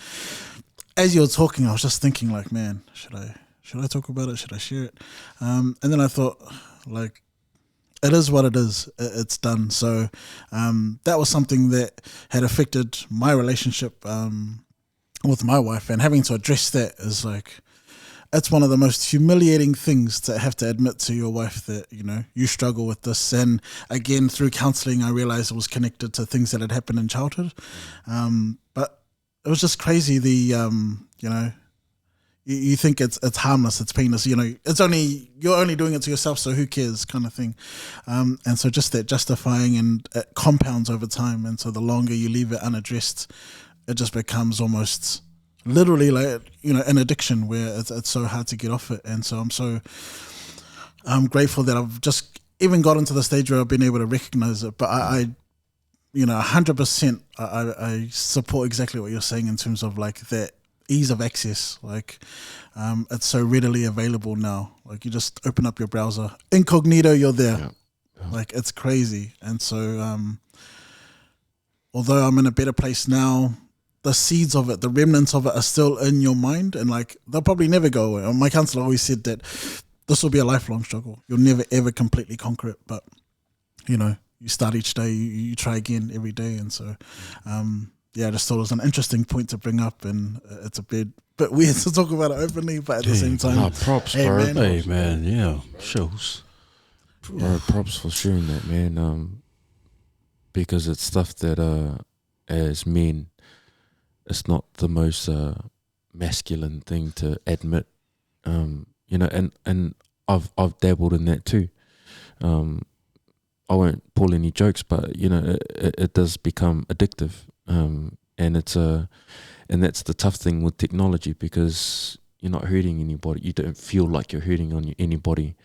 as you were talking, I was just thinking, like, man, should I talk about it? Should I share it? And then I thought, like, it is what it is. It's done. So that was something that had affected my relationship with my wife, and having to address that is like, it's one of the most humiliating things to have to admit to your wife that you struggle with this. And again, through counselling, I realised it was connected to things that had happened in childhood. But it was just crazy. You think it's harmless, it's painless, it's only, you're only doing it to yourself, so who cares, kind of thing. And so just that justifying, and it compounds over time. And so the longer you leave it unaddressed, it just becomes almost literally like, an addiction where it's so hard to get off it. And so I'm grateful that I've just even gotten to the stage where I've been able to recognize it. But I 100%, I support exactly what you're saying in terms of like that ease of access. Like it's so readily available now. Like you just open up your browser, incognito, you're there. Yeah. Like it's crazy. And so although I'm in a better place now, the seeds of it, the remnants of it are still in your mind, and like they'll probably never go away. My counselor always said that this will be a lifelong struggle. You'll never ever completely conquer it, but you start each day, you try again every day. And so I just thought it was an interesting point to bring up, and it's a bit weird to talk about it openly, but at the same time, props, hey, bro. man. Hey, man, yeah, shows. Bro, props for sharing that, man. Because it's stuff that, as men, it's not the most masculine thing to admit. You know, and I've dabbled in that too. I won't pull any jokes, but you know, it does become addictive, and and that's the tough thing with technology, because you're not hurting anybody. You don't feel like you're hurting anybody.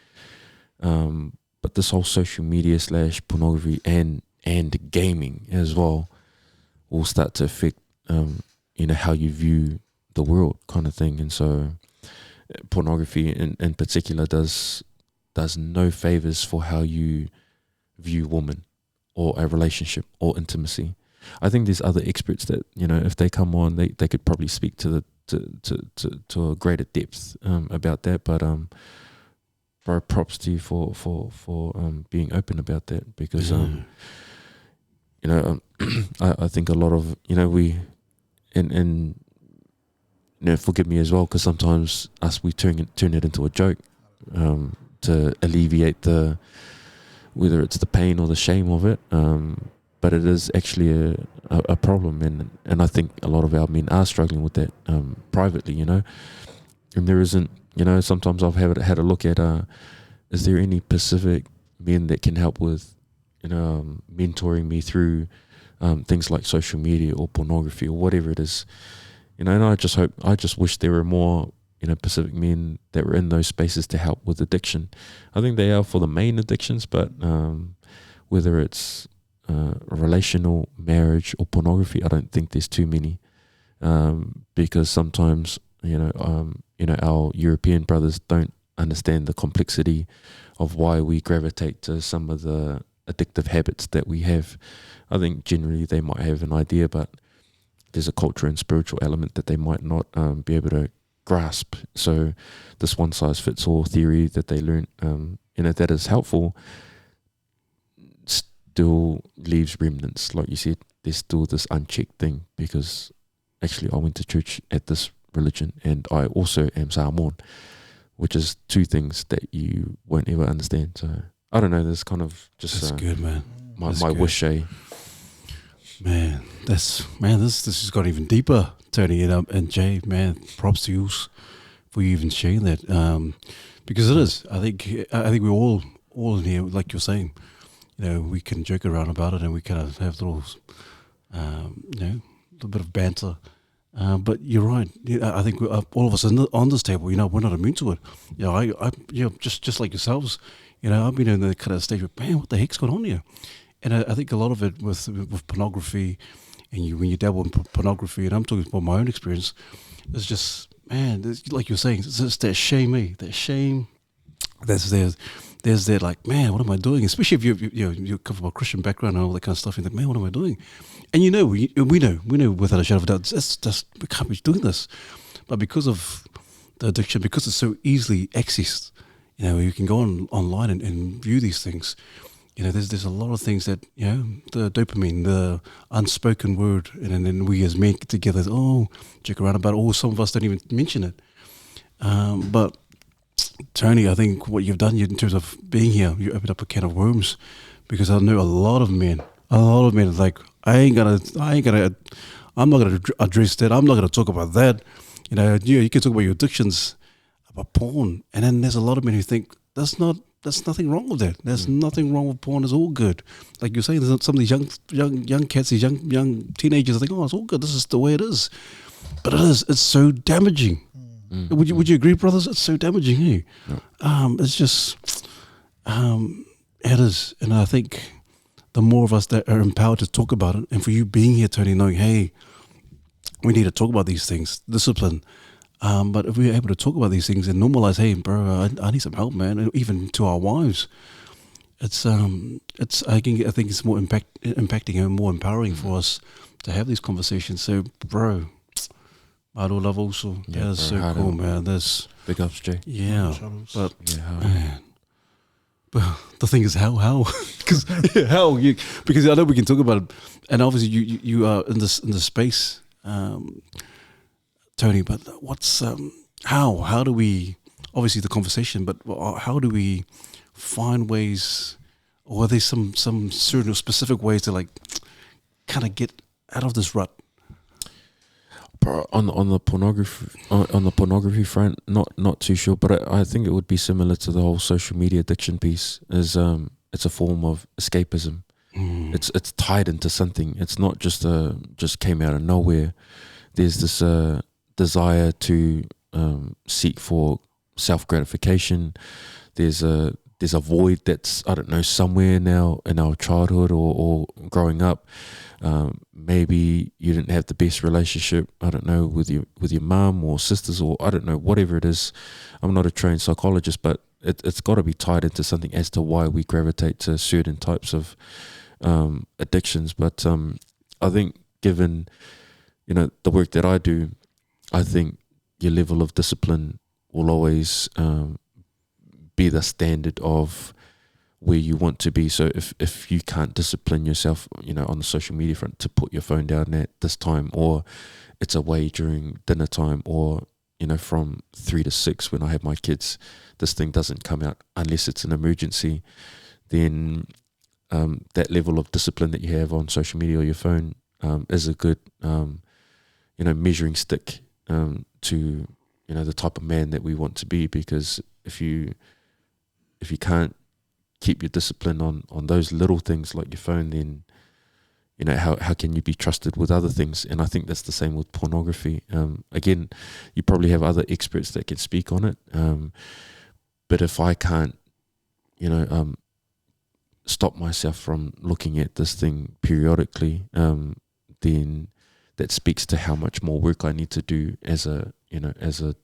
But this whole social media / pornography and gaming as well will start to affect, you know, how you view the world, kind of thing. And so, pornography in particular does no favors for how you view woman or a relationship or intimacy. I think there's other experts that, you know, if they come on, they could probably speak to a greater depth about that. But bro, props to you for being open about that, because you know, I think a lot of, you know, we and you know, forgive me as well, because sometimes we turn it into a joke to alleviate whether it's the pain or the shame of it, but it is actually a problem, and I think a lot of our men are struggling with that privately, you know. And there isn't, you know, sometimes I've had a look at, is there any Pacific men that can help with, you know, mentoring me through things like social media or pornography or whatever it is, you know. And I just wish there were more, you know, Pacific men that were in those spaces to help with addiction. I think they are for the main addictions, but whether it's relational, marriage, or pornography, I don't think there's too many, because sometimes, you know, our European brothers don't understand the complexity of why we gravitate to some of the addictive habits that we have. I think generally they might have an idea, but there's a culture and spiritual element that they might not be able to grasp. So this one size fits all theory that they learn, you know, that is helpful, still leaves remnants. Like you said, there's still this unchecked thing, because actually I went to church at this religion, and I also am Samoan, which is two things that you won't ever understand. So I don't know, there's kind of just That's good, man. my That's good. wish, Man, this has got even deeper, Tony and Jay. Man, props to you for you even sharing that, because it is. I think we're all in here, like you're saying. You know, we can joke around about it, and we kind of have little, you know, a little bit of banter. But you're right. I think all of us on this table, you know, we're not immune to it. You know, I you know, just like yourselves, you know, I've been in the kind of stage where, man, what the heck's going on here? And I think a lot of it with pornography, and when you dabble in pornography, and I'm talking about my own experience, it's just, man, like you're saying, it's that shame, That shame that's there. There's that, like, man, what am I doing? Especially if you come from a Christian background and all that kind of stuff, and think, man, what am I doing? And you know, we know without a shadow of a doubt, we can't be doing this. But because of the addiction, because it's so easily accessed, you know, you can go online and view these things. You know, there's a lot of things that, you know, the dopamine, the unspoken word, and then we as men get together, joke around about it, or some of us don't even mention it. But Tony, I think what you've done in terms of being here, you opened up a can of worms, because I know a lot of men like, I'm not gonna address that. I'm not gonna talk about that. You know, you can talk about your addictions, about porn, and then there's a lot of men who think there's nothing wrong with that. There's nothing wrong with porn. It's all good. Like you're saying, there's some of these young cats, these young teenagers think, it's all good. This is the way it is. But it's so damaging. Would you agree, brothers? It's so damaging, hey? Yeah. It's just, it is. And I think the more of us that are empowered to talk about it, and for you being here, Tony, knowing, hey, we need to talk about these things, discipline. But if we're able to talk about these things and normalize, hey, bro, I need some help, man, and even to our wives, I think it's more impacting and more empowering for us to have these conversations. So, bro, I do love also. That's so cool, man. That's big ups, Jay. Yeah, but man, But the thing is, how? Because how? Because I know we can talk about it, and obviously you are in this space, Tony. But what's how do we? Obviously the conversation, but how do we find ways, or are there some certain specific ways to like kind of get out of this rut? On the pornography front, not too sure, but I think it would be similar to the whole social media addiction piece. Is it's a form of escapism. It's tied into something. It's not just came out of nowhere. There's this desire to seek for self gratification. There's a void that's, I don't know, somewhere now in our childhood or growing up. Maybe you didn't have the best relationship, I don't know, with your mum or sisters, or I don't know, whatever it is. I'm not a trained psychologist, but it's got to be tied into something as to why we gravitate to certain types of addictions. But I think, given the work that I do, I think your level of discipline will always be the standard of where you want to be. So if you can't discipline yourself, on the social media front, to put your phone down at this time, or it's away during dinner time, or from 3 to 6 when I have my kids, this thing doesn't come out unless it's an emergency, then that level of discipline that you have on social media or your phone is a good measuring stick to the type of man that we want to be. Because if you can't keep your discipline on those little things like your phone, then how can you be trusted with other things? And I think that's the same with pornography. Again, you probably have other experts that can speak on it, but if I can't stop myself from looking at this thing periodically, then that speaks to how much more work I need to do as a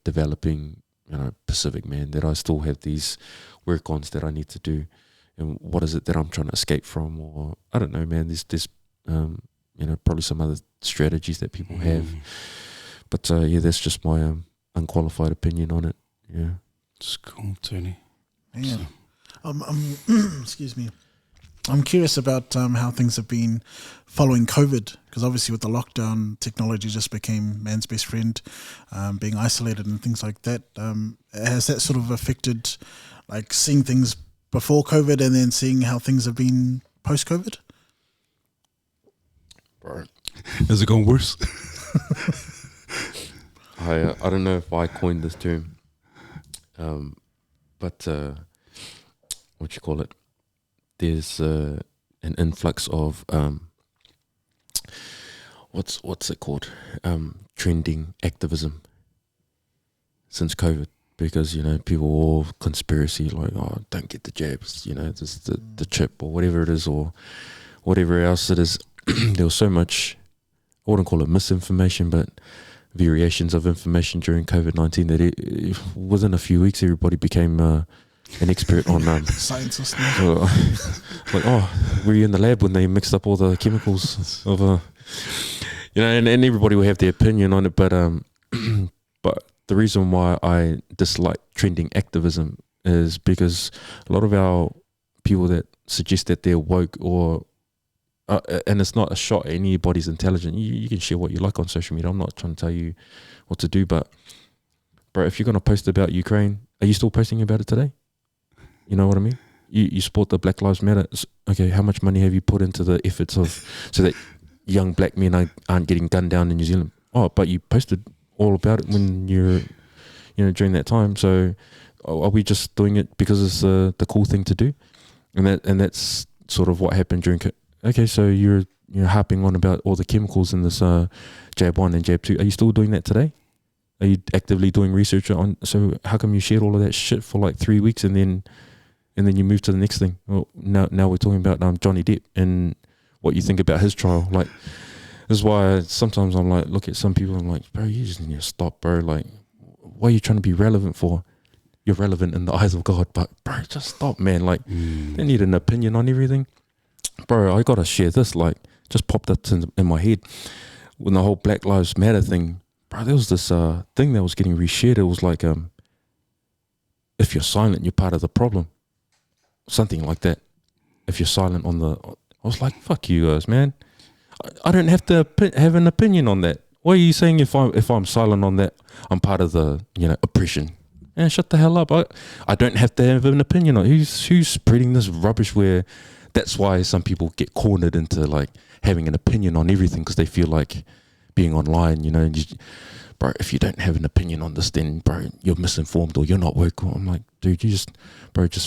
developing Pacific man, that I still have these work-ons that I need to do. And what is it that I'm trying to escape from? Or I don't know, man, there's probably some other strategies that people have. But that's just my unqualified opinion on it. Yeah. It's cool, Tony. Yeah. Excuse me. I'm curious about how things have been following COVID, because obviously with the lockdown, technology just became man's best friend, being isolated and things like that. Has that sort of affected, like, seeing things before COVID and then seeing how things have been post-COVID? Right. Has it gone worse? I don't know if I coined this term, but what you call it? There's an influx of what's it called? Trending activism since COVID, because people are all conspiracy, like, oh, don't get the jabs, just the chip or whatever it is, or whatever else it is. There was so much, I wouldn't call it misinformation, but variations of information during COVID-19 that within a few weeks everybody became an expert on scientists. Like, oh, were you in the lab when they mixed up all the chemicals of and everybody will have their opinion on it, but but the reason why I dislike trending activism is because a lot of our people that suggest that they're woke, or and it's not a shot at anybody's intelligence. You can share what you like on social media. I'm not trying to tell you what to do, but bro, if you're gonna post about Ukraine, are you still posting about it today? You know what I mean? You support the Black Lives Matter. Okay, how much money have you put into the efforts so that young black men aren't getting gunned down in New Zealand? Oh, but you posted all about it when you're, during that time. So are we just doing it because it's the cool thing to do? And that's sort of what happened during. Okay, so you're harping on about all the chemicals in this jab 1 and jab 2. Are you still doing that today? Are you actively doing research on? So how come you shared all of that shit for like 3 weeks and then you move to the next thing? Well, now we're talking about Johnny Depp and what you think about his trial. Like, this is why sometimes I'm like, look at some people, I'm like, bro, you just need to stop, bro. Like, what are you trying to be relevant for? You're relevant in the eyes of God, but bro, just stop, man. Like, they need an opinion on everything. Bro, I gotta share this. Like, just popped up in my head when the whole Black Lives Matter thing. Bro, there was this thing that was getting reshared. It was like, if you're silent, you're part of the problem. something like that. If you're silent on the, I was like, fuck you guys, man. I don't have to have an opinion on that. What are you saying if I'm silent on that, I'm part of the, oppression? And shut the hell up. I don't have to have an opinion on it. Who's spreading this rubbish where that's why some people get cornered into like having an opinion on everything because they feel like being online, bro, if you don't have an opinion on this, then bro, you're misinformed or you're not woke. I'm like, dude, just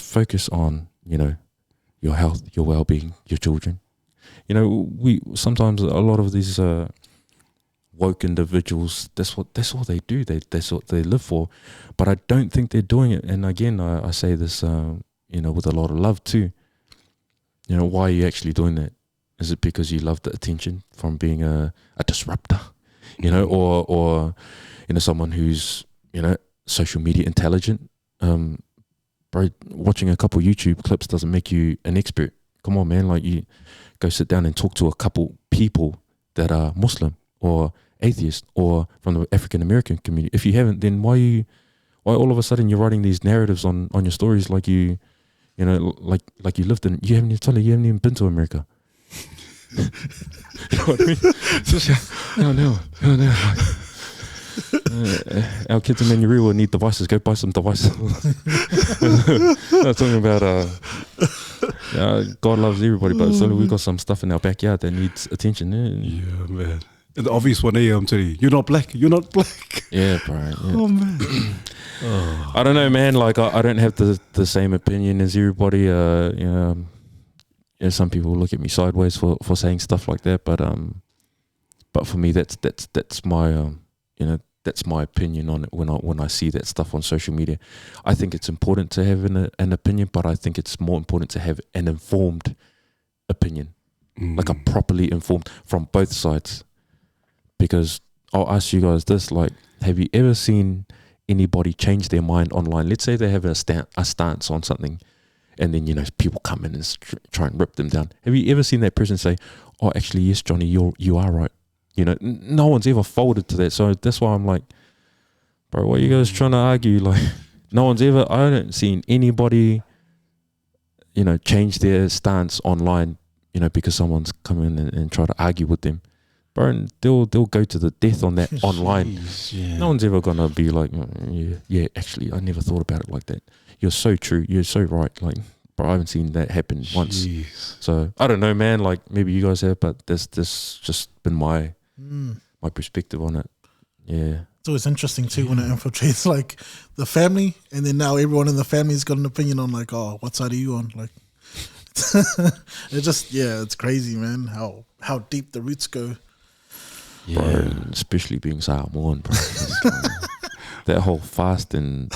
focus on, your health, your well-being, your children. We sometimes, a lot of these woke individuals, that's all they do. That's what they live for. But I don't think they're doing it. And again, I say this, with a lot of love too. Why are you actually doing that? Is it because you love the attention from being a disruptor, or someone who's social media intelligent? Bro, watching a couple YouTube clips doesn't make you an expert. Come on, man. Like, you go sit down and talk to a couple people that are Muslim or atheist or from the African American community. If you haven't, then why all of a sudden you're writing these narratives on your stories like you like you lived in, you haven't even been to America. You know what I mean? No. Our kids in Manurewa will need devices. Go buy some devices. Not talking about God loves everybody, but so we got some stuff in our backyard that needs attention. Yeah, man. And the obvious one, I'm telling you, you're not black. Yeah, bro. Yeah. Oh man. I don't know, man. Like, I don't have the same opinion as everybody. Some people look at me sideways for saying stuff like that, but for me, that's my that's my opinion on it. When I see that stuff on social media, I think it's important to have an opinion, but I think it's more important to have an informed opinion, like a properly informed from both sides. Because I'll ask you guys this: like, have you ever seen anybody change their mind online? Let's say they have a stance on something, and then people come in and try and rip them down. Have you ever seen that person say, "Oh, actually, yes, Johnny, you are right"? No one's ever folded to that. So that's why I'm like, bro, what are you guys trying to argue? Like, no one's ever. I haven't seen anybody, change their stance online, because someone's come in and try to argue with them. Bro, and they'll go to the death on that online. Yeah. No one's ever gonna be like, yeah, actually, I never thought about it like that. You're so true. You're so right. Like, bro, I haven't seen that happen once. So I don't know, man. Like, maybe you guys have, but this just been my perspective on it. Yeah. It's always interesting too when it infiltrates like the family, and then now everyone in the family's got an opinion on like, oh, what side are you on? Like, it's crazy, man. How deep the roots go. Yeah. Bro, especially being Samoan, bro. That whole fast and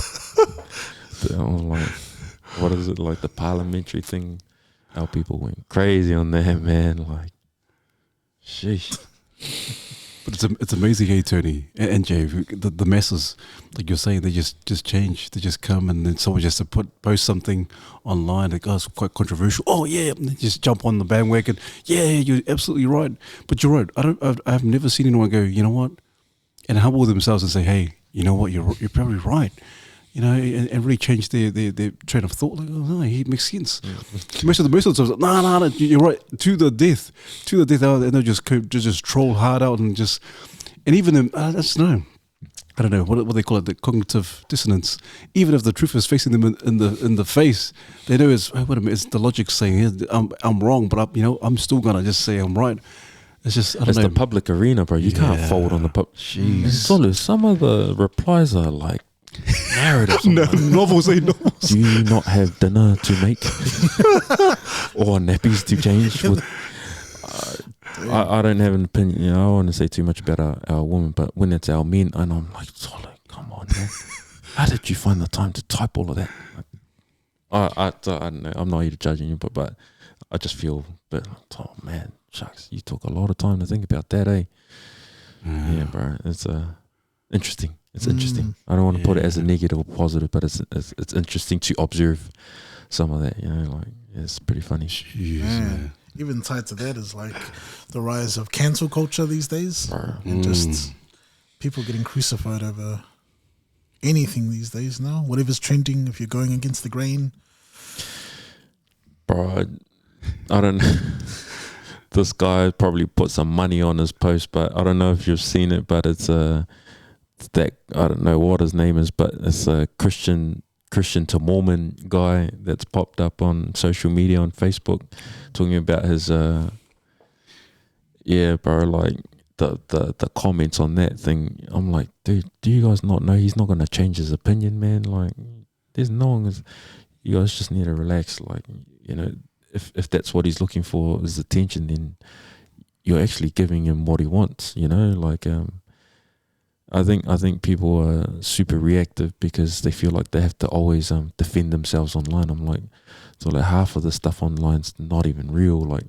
like, what is it, like the parliamentary thing? Our people went crazy on that, man. Like, sheesh. But it's amazing, hey Tony and Jay, the masses, like you're saying, they just change. They just come and then someone just to post something online like, oh, it's quite controversial. Oh yeah, and they just jump on the bandwagon. Yeah, you're absolutely right. But you're right. I've never seen anyone go, you know what, and humble themselves and say, hey, you know what, you're probably right. And really change their train of thought. Like, oh no, it makes sense. Most of the time, no, you're right. To the death, and they just troll hard out and even them. I don't know what they call it, the cognitive dissonance. Even if the truth is facing them in the face, they know it's wait a minute, it's the logic saying I'm wrong, but I'm still gonna just say I'm right. It's just I don't know. The public arena, bro. You can't fold on the pub. Jeez, some of the replies are like narratives. Novels. Do you not have dinner to make or nappies to change? I don't have an opinion. I don't want to say too much about our women, but when it's our men, and I'm like, come on, man. How did you find the time to type all of that? I don't know. I'm not here to judge you, but I just feel, oh man, shucks, you took a lot of time to think about that, eh? Yeah, bro. It's interesting. It's interesting. I don't want to put it as a negative or positive, but it's interesting to observe some of that. It's pretty funny. Man. Even tied to that is like the rise of cancel culture these days, and just people getting crucified over anything these days now. Whatever's trending, if you're going against the grain. Bro, I don't know. This guy probably put some money on his post, but I don't know if you've seen it, but it's that, I don't know what his name is, but it's a Christian to Mormon guy that's popped up on social media on Facebook talking about his yeah, bro, like the comments on that thing. I'm like, dude, do you guys not know he's not gonna change his opinion, man? Like, there's no one. You guys just need to relax. Like, you know, if that's what he's looking for is attention, then you're actually giving him what he wants. You know, like I think people are super reactive because they feel like they have to always defend themselves online. I'm like, so like half of the stuff online's not even real. Like,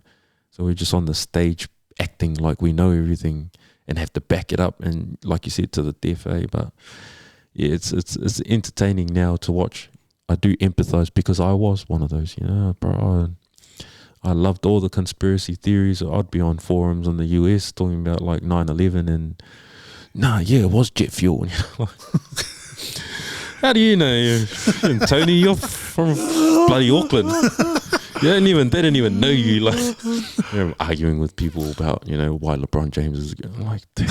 so we're just on the stage acting like we know everything and have to back it up, and like you said, to the deaf, eh? But yeah, it's entertaining now to watch. I do empathize because I was one of those, you know, bro. I loved all the conspiracy theories. I'd be on forums in the US talking about like 9/11 and it was jet fuel. How do you know? Tony, you're from bloody Auckland. They didn't even know you. Like, you know, arguing with people about, you know, why LeBron James is. I'm like, dude,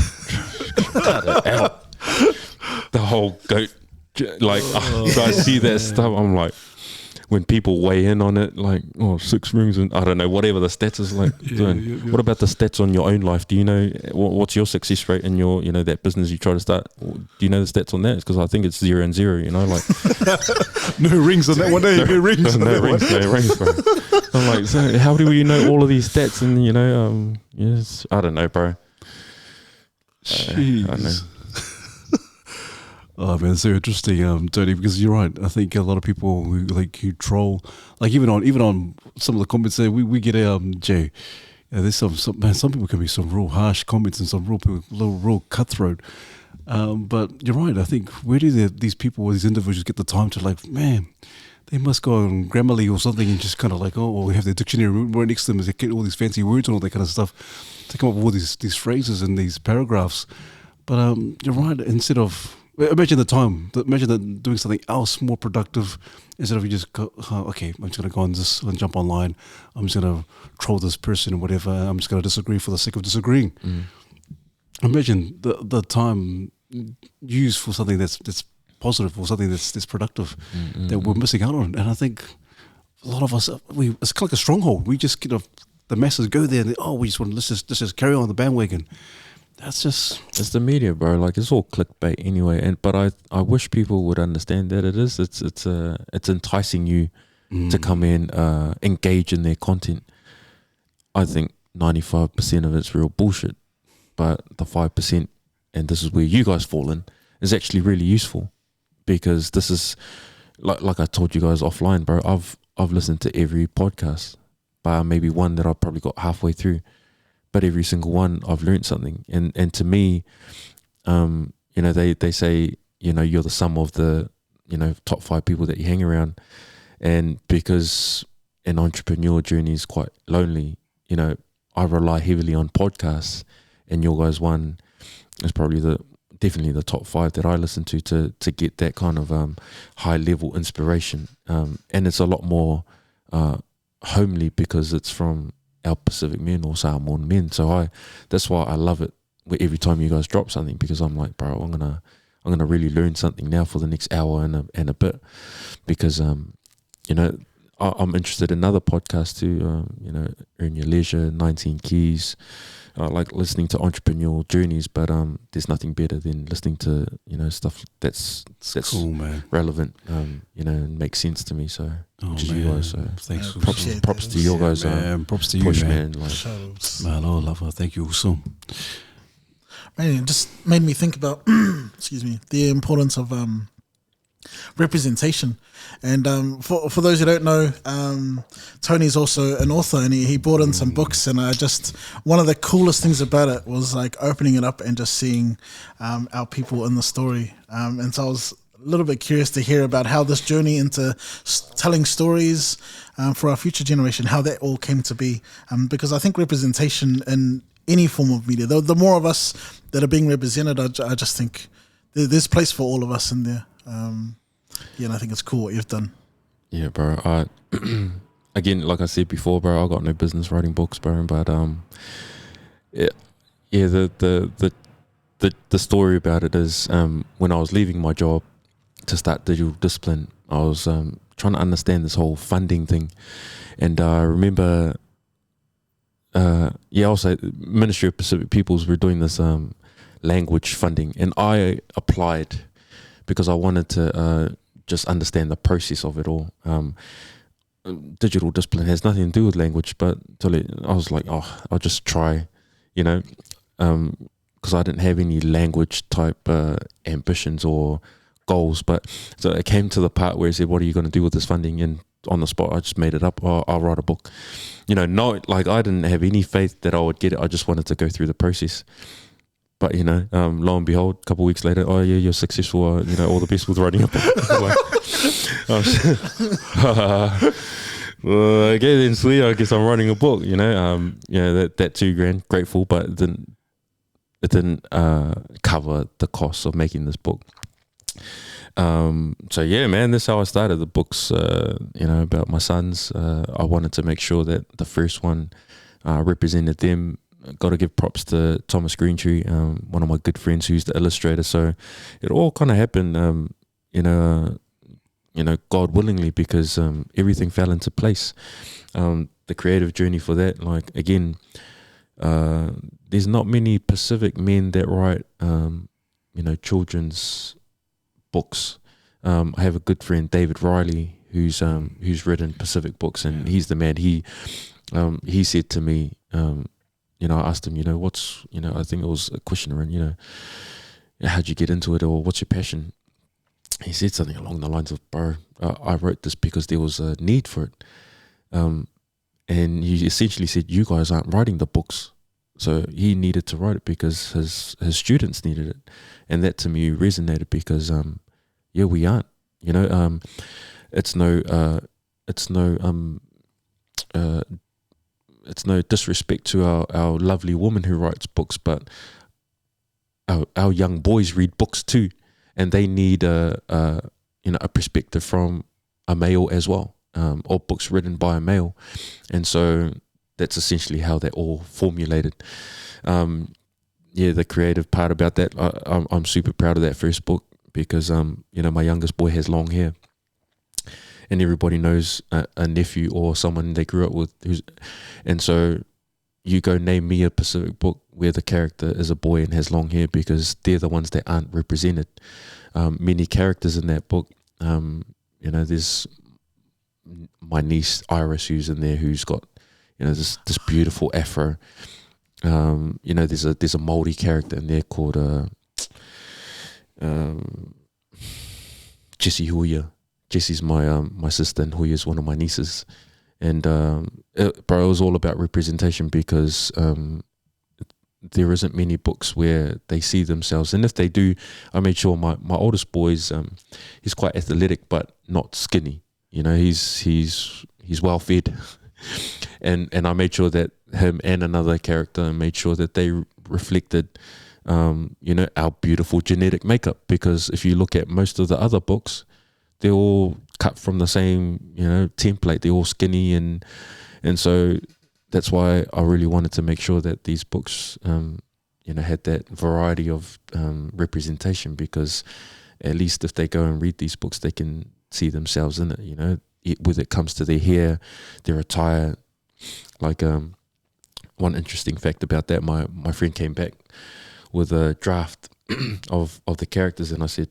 cut it out. The whole goat. Like, so I see that stuff. I'm like, when people weigh in on it, like, 6 rings and I don't know, whatever the stats is like. What about the stats on your own life? Do you know what's your success rate in your, you know, that business you try to start? Do you know the stats on that? Because I think it's 0 and 0. You know, like no rings on that one. No rings. No rings, bro. I'm like, so how do we know all of these stats? And you know, yes, I don't know, bro. Jeez. I don't know. Oh man, it's so interesting, Tony, because you're right. I think a lot of people who troll, like even on some of the comments there, we get Jay. Yeah, there's some people can be some real harsh comments and some real cutthroat. But you're right. I think where do these people, these individuals, get the time to like, man? They must go on Grammarly or something and just kind of like, we have their dictionary right next to them, as they get all these fancy words and all that kind of stuff to come up with all these phrases and these paragraphs. But you're right. Instead of imagine doing something else more productive instead of you just go, okay, I'm just going to go on this and jump online. I'm just going to troll this person or whatever. I'm just going to disagree for the sake of disagreeing. Imagine the time used for something that's positive or something that's productive that we're missing out on. And I think a lot of us, it's kind of like a stronghold. We just the masses go there and we just want to let's just carry on the bandwagon. It's the media, bro. Like, it's all clickbait anyway. But I wish people would understand that it's enticing you to come in, engage in their content. I think 95% of it's real bullshit, but the 5%, and this is where you guys fall in, is actually really useful, because this is like I told you guys offline, bro. I've listened to every podcast, bar maybe one that I probably got halfway through. But every single one, I've learned something. And to me, you know, they say, you know, you're the sum of the, you know, top 5 people that you hang around. And because an entrepreneur journey is quite lonely, you know, I rely heavily on podcasts, and your guys' one is probably definitely the top 5 that I listen to get that kind of high level inspiration. And it's a lot more homely because it's from our Pacific men or Samoan men. So that's why I love it every time you guys drop something, because I'm like, bro, I'm gonna really learn something now for the next hour and a bit, because you know, I'm interested in other podcasts too. You know, Earn Your Leisure, 19 Keys. I like listening to entrepreneurial journeys, but there's nothing better than listening to, you know, stuff that's cool, man. Relevant, you know, and makes sense to me. So you guys, so thanks. Props to you guys, man. Props to push, you, man. Man, I love her. Thank you also. Man, it just made me think about, excuse me, the importance of representation. And for those who don't know, Tony's also an author, and he brought in some books, and one of the coolest things about it was like opening it up and just seeing our people in the story. And so I was a little bit curious to hear about how this journey into telling stories for our future generation, how that all came to be. Because I think representation in any form of media, the more of us that are being represented, I just think there's place for all of us in there. Yeah, and I think it's cool what you've done. Yeah, bro. again, like I said before, bro, I got no business writing books, bro. But yeah, yeah. The story about it is when I was leaving my job to start Digital Discipline, I was trying to understand this whole funding thing, and I remember, also Ministry of Pacific Peoples were doing this language funding, and I applied because I wanted to just understand the process of it all. Digital Discipline has nothing to do with language, but I was like, I'll just try, because I didn't have any language type ambitions or goals. But so it came to the part where he said, what are you going to do with this funding? And on the spot, I just made it up. I'll write a book. No, like I didn't have any faith that I would get it. I just wanted to go through the process. But, lo and behold, a couple of weeks later, you're successful. All the best with writing a book. Okay, then sweet. I guess I'm writing a book. That $2,000, grateful, but it didn't cover the cost of making this book. So yeah, man, that's how I started the books. About my sons. I wanted to make sure that the first one represented them. Got to give props to Thomas Greentree, one of my good friends who's the illustrator. So it all kind of happened, God willingly, because everything fell into place. The creative journey for that, like again, there's not many Pacific men that write, children's books. I have a good friend, David Riley, who's written Pacific books, and he's the man. He said to me, I asked him, what's, I think it was a question around, how'd you get into it, or what's your passion? He said something along the lines of, bro, I wrote this because there was a need for it. And he essentially said, you guys aren't writing the books. So he needed to write it because his students needed it. And that to me resonated because, we aren't, it's no disrespect to our lovely woman who writes books, but our young boys read books too, and they need a perspective from a male as well, or books written by a male, and so that's essentially how that all formulated. The creative part about that, I'm super proud of that first book because my youngest boy has long hair. And everybody knows a nephew or someone they grew up with. And so you go name me a Pacific book where the character is a boy and has long hair, because they're the ones that aren't represented. Many characters in that book. There's my niece Iris who's in there, who's got this beautiful afro. There's a Māori character in there called Jessie Huya. Jessie's my sister, and Huya's one of my nieces. And it was all about representation, because there isn't many books where they see themselves. And if they do, I made sure my oldest boy's he's quite athletic but not skinny. He's well fed, and I made sure that him and another character made sure that they reflected our beautiful genetic makeup. Because if you look at most of the other books, they're all cut from the same, template. They're all skinny, and so that's why I really wanted to make sure that these books, had that variety of representation. Because at least if they go and read these books, they can see themselves in it. Whether it comes to their hair, their attire. Like one interesting fact about that, my friend came back with a draft of the characters, and I said,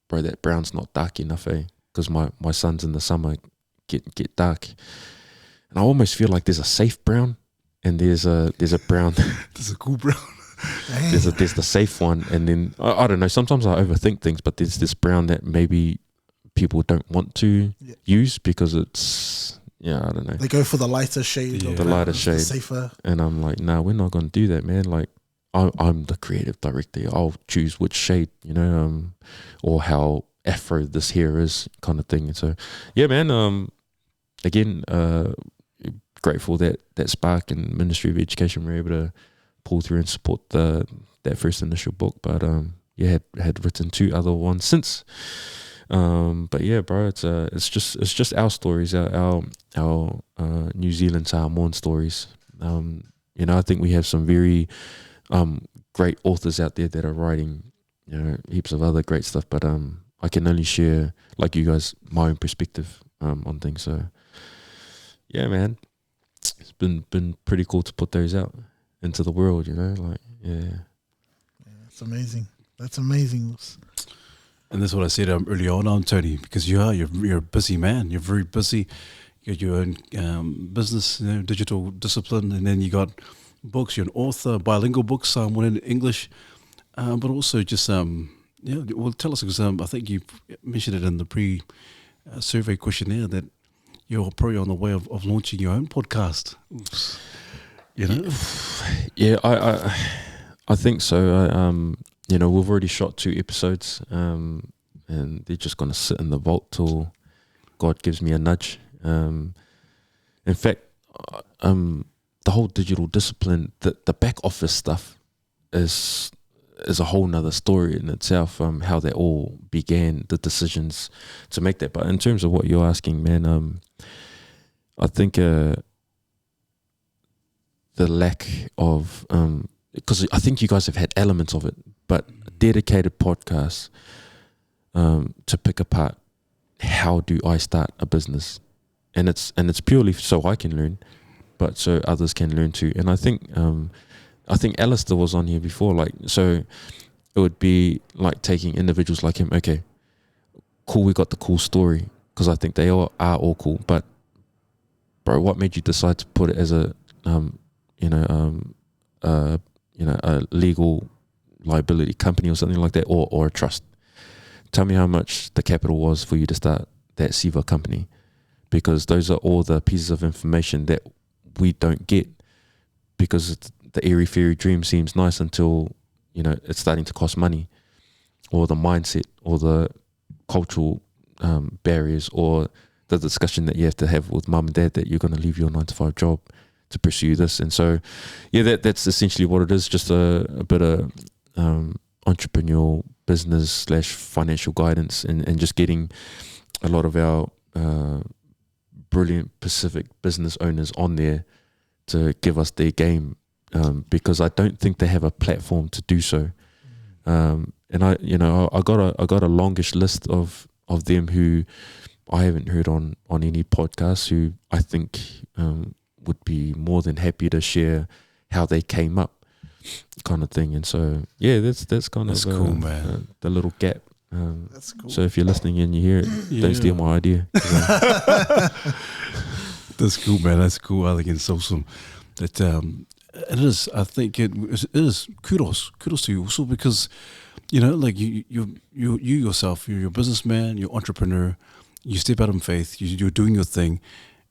bro, that brown's not dark enough, because my sons in the summer get dark, and I almost feel like there's a safe brown, and there's a brown. There's a cool brown. there's the safe one, and then I don't know. Sometimes I overthink things, but there's this brown that maybe people don't want to use because it's I don't know. They go for the lighter shade. The lighter shade, the safer. And I'm like, nah, we're not gonna do that, man. Like, I'm the creative director. I'll choose which shade, or how afro this hair is, kind of thing. And so, yeah, man. Again, grateful that Spark and Ministry of Education were able to pull through and support that first initial book. But had written 2 other ones since. But yeah, bro, it's just our stories, our New Zealand Samoan stories. I think we have some very great authors out there that are writing, heaps of other great stuff. But I can only share, like you guys, my own perspective on things. So yeah, man, it's been pretty cool to put those out into the world. That's amazing. That's amazing. And that's what I said earlier on, Tony, because you're a busy man. You're very busy. You got your own business, digital discipline, and then you got books. You're an author, bilingual books, one in English, but also just well, tell us, because I think you mentioned it in the pre-survey questionnaire that you're probably on the way of launching your own podcast. Oops. Yeah, I think so. We've already shot 2 episodes, and they're just going to sit in the vault till God gives me a nudge. In fact, the whole digital discipline, the back office stuff is a whole nother story in itself, how that all began, the decisions to make that. But in terms of what you're asking, man, I think the lack of, because I think you guys have had elements of it, but dedicated podcasts to pick apart how do I start a business, and it's purely so I can learn, but so others can learn too. And I think Alistair was on here before, so it would be like taking individuals like him. Okay, cool, we got the cool story, because I think they all are all cool, but bro, what made you decide to put it as a legal liability company or something like that, or a trust? Tell me how much the capital was for you to start that Siva company, because those are all the pieces of information that we don't get, because the airy fairy dream seems nice until it's starting to cost money, or the mindset, or the cultural barriers, or the discussion that you have to have with mum and dad that you're going to leave your 9-to-5 job to pursue this. And so that's essentially what it is, just a bit of entrepreneurial business / financial guidance, and just getting a lot of our brilliant Pacific business owners on there to give us their game, because I don't think they have a platform to do so. And I got a longish list of them who I haven't heard on any podcasts, who I think would be more than happy to share how they came up, kind of thing. And so that's kind of cool, man. The little gap. That's cool. So if you're listening and you hear it, don't steal my idea. That's cool, man. That's cool. I think it's awesome. That it is. I think it is kudos to you also, because like you yourself, you're a businessman, you're an entrepreneur. You step out in faith. You're doing your thing,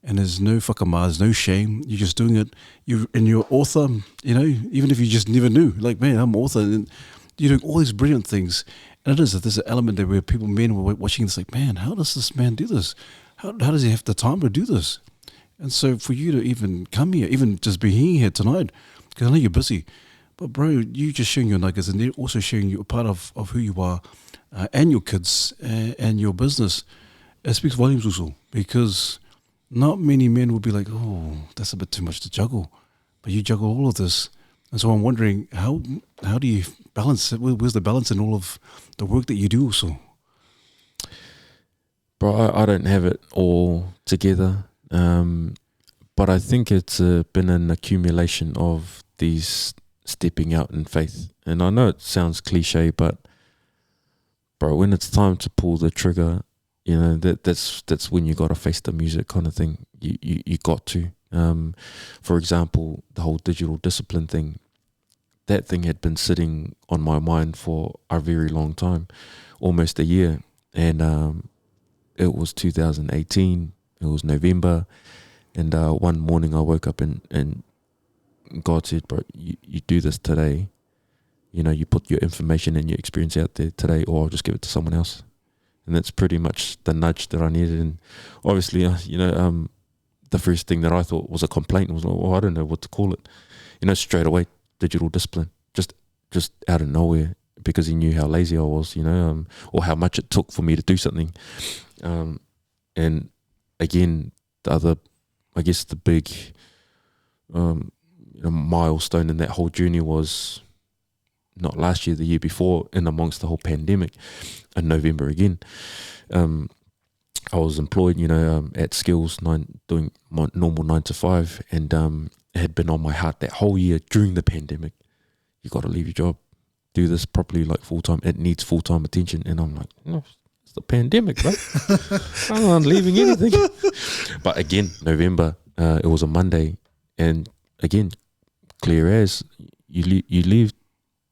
and there's no whakama, there's no shame. You're just doing it. You're author. Even if you just never knew, like, man, I'm author, and you're doing all these brilliant things. And there's an element there where men were watching this, like, man, how does this man do this? How does he have the time to do this? And so for you to even come here, even just being here tonight, because I know you're busy, but bro, you just sharing your nuggets, and they're also sharing you a part of who you are, and your kids, and your business. It speaks volumes also, because not many men will be like, oh, that's a bit too much to juggle. But you juggle all of this. And so I'm wondering, how do you balance it? Where's the balance in all of the work that you do also? Bro, I don't have it all together. But I think it's been an accumulation of these stepping out in faith. And I know it sounds cliche, but bro, when it's time to pull the trigger, that's when you got to face the music, kind of thing. You got to. For example, the whole digital discipline thing, that thing had been sitting on my mind for a very long time, almost a year. And it was 2018, it was November, and one morning I woke up and God said, bro, you do this today. You put your information and your experience out there today, or I'll just give it to someone else. And that's pretty much the nudge that I needed. And obviously, the first thing that I thought was a complaint was, well, I don't know what to call it. Straight away, digital discipline, just out of nowhere. because he knew how lazy I was, or how much it took for me to do something. And again, the big milestone in that whole journey was not last year, the year before, in amongst the whole pandemic, in November again. I was employed, at Skills, doing my normal 9 to 5, and it had been on my heart that whole year during the pandemic. You got to leave your job, do this properly, like full time. It needs full time attention, and I'm like, no, it's the pandemic, bro. I'm not leaving anything. But again, November, it was a Monday, and again, clear as you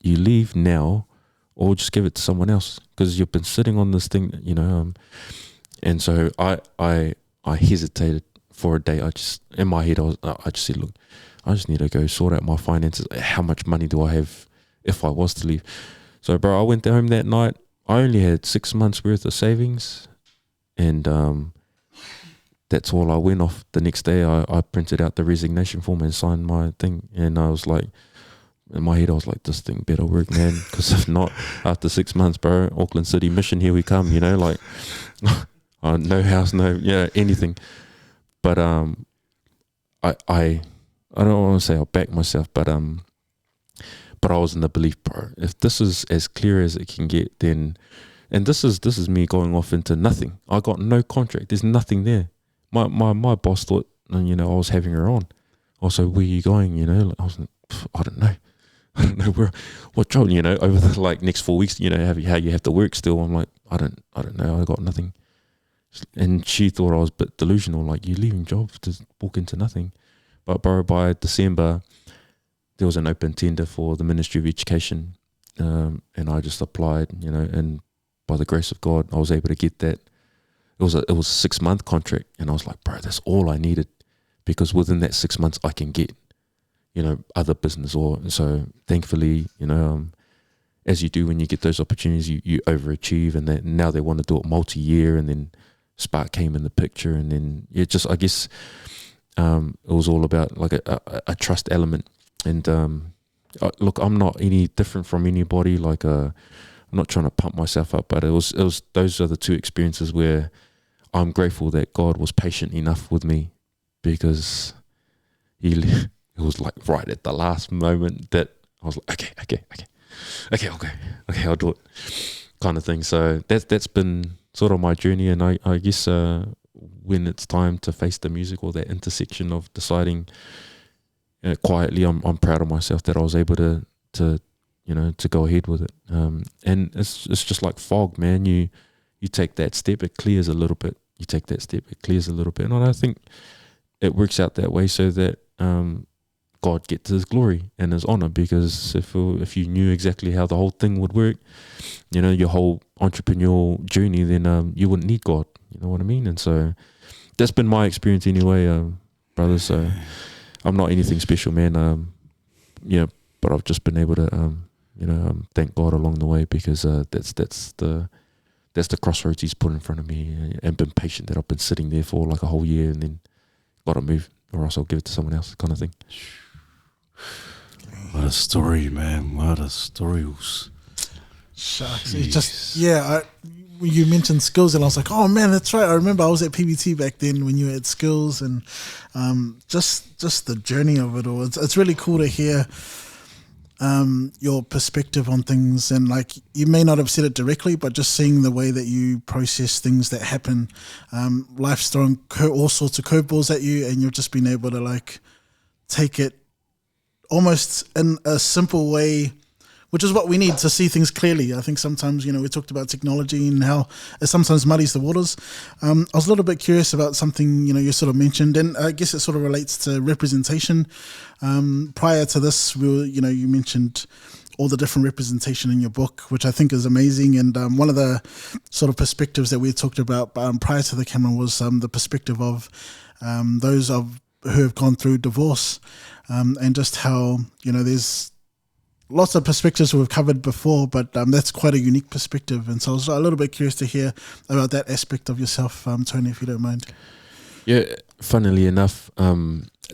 leave now, or just give it to someone else, because you've been sitting on this thing, and so I hesitated for a day. In my head, I just said, look, I just need to go sort out my finances. How much money do I have if I was to leave? So, bro, I went home that night. I only had 6 months worth of savings, and that's all I went off. The next day, I printed out the resignation form and signed my thing, and I was like, in my head, I was like, this thing better work, man, because if not, after 6 months, bro, Auckland City Mission, here we come, like, no house, no, anything. But I don't want to say I'll back myself, but I was in the belief, bro, if this is as clear as it can get, then, and this is me going off into nothing. I got no contract. There's nothing there. My boss thought, I was having her on. Also, where are you going? I was like, I don't know. I don't know what job, over the next 4 weeks, how you have to work still. I'm like, I don't know. I got nothing. And she thought I was a bit delusional, like, you're leaving jobs to walk into nothing. But bro, by December, there was an open tender for the Ministry of Education, and I just applied, and by the grace of God, I was able to get that. It was a 6-month contract, and I was like, bro, that's all I needed, because within that 6 months, I can get, other business. Or so thankfully, as you do when you get those opportunities, you overachieve, and now they want to do it multi-year, and then Spark came in the picture, and then I guess it was all about like a trust element. And look, I'm not any different from anybody. Like, I'm not trying to pump myself up, but it was those are the two experiences where I'm grateful that God was patient enough with me, because it was like right at the last moment that I was like, okay, I'll do it, kind of thing. So that's been sort of my journey, and I guess when it's time to face the music, or that intersection of deciding quietly, I'm proud of myself that I was able to go ahead with it. And it's just like fog, man. You take that step, it clears a little bit. You take that step, it clears a little bit, and I think it works out that way so that God gets His glory and His honor. Because if you knew exactly how the whole thing would work, your whole entrepreneurial journey, then you wouldn't need God. You know what I mean? And so that's been my experience anyway, brother. So I'm not anything special, man. But I've just been able to, thank God along the way, because that's the crossroads He's put in front of me, and been patient that I've been sitting there for like a whole year, and then got to move, or else I'll give it to someone else, kind of thing. What a story, man! What a story. Shucks, it just you mentioned Skills, and I was like, oh man, that's right. I remember I was at PBT back then when you were at Skills, and just the journey of it all. It's really cool to hear your perspective on things, and like, you may not have said it directly, but just seeing the way that you process things that happen. Life's throwing all sorts of curveballs at you, and you've just been able to like take it almost in a simple way, which is what we need to see things clearly. I think sometimes, we talked about technology and how it sometimes muddies the waters. I was a little bit curious about something, you sort of mentioned, and I guess it sort of relates to representation. Prior to this, you mentioned all the different representation in your book, which I think is amazing. And one of the sort of perspectives that we talked about prior to the camera was the perspective of those who have gone through divorce, and just how, there's lots of perspectives we've covered before, but that's quite a unique perspective. And so I was a little bit curious to hear about that aspect of yourself, Tony, if you don't mind. Yeah, funnily enough,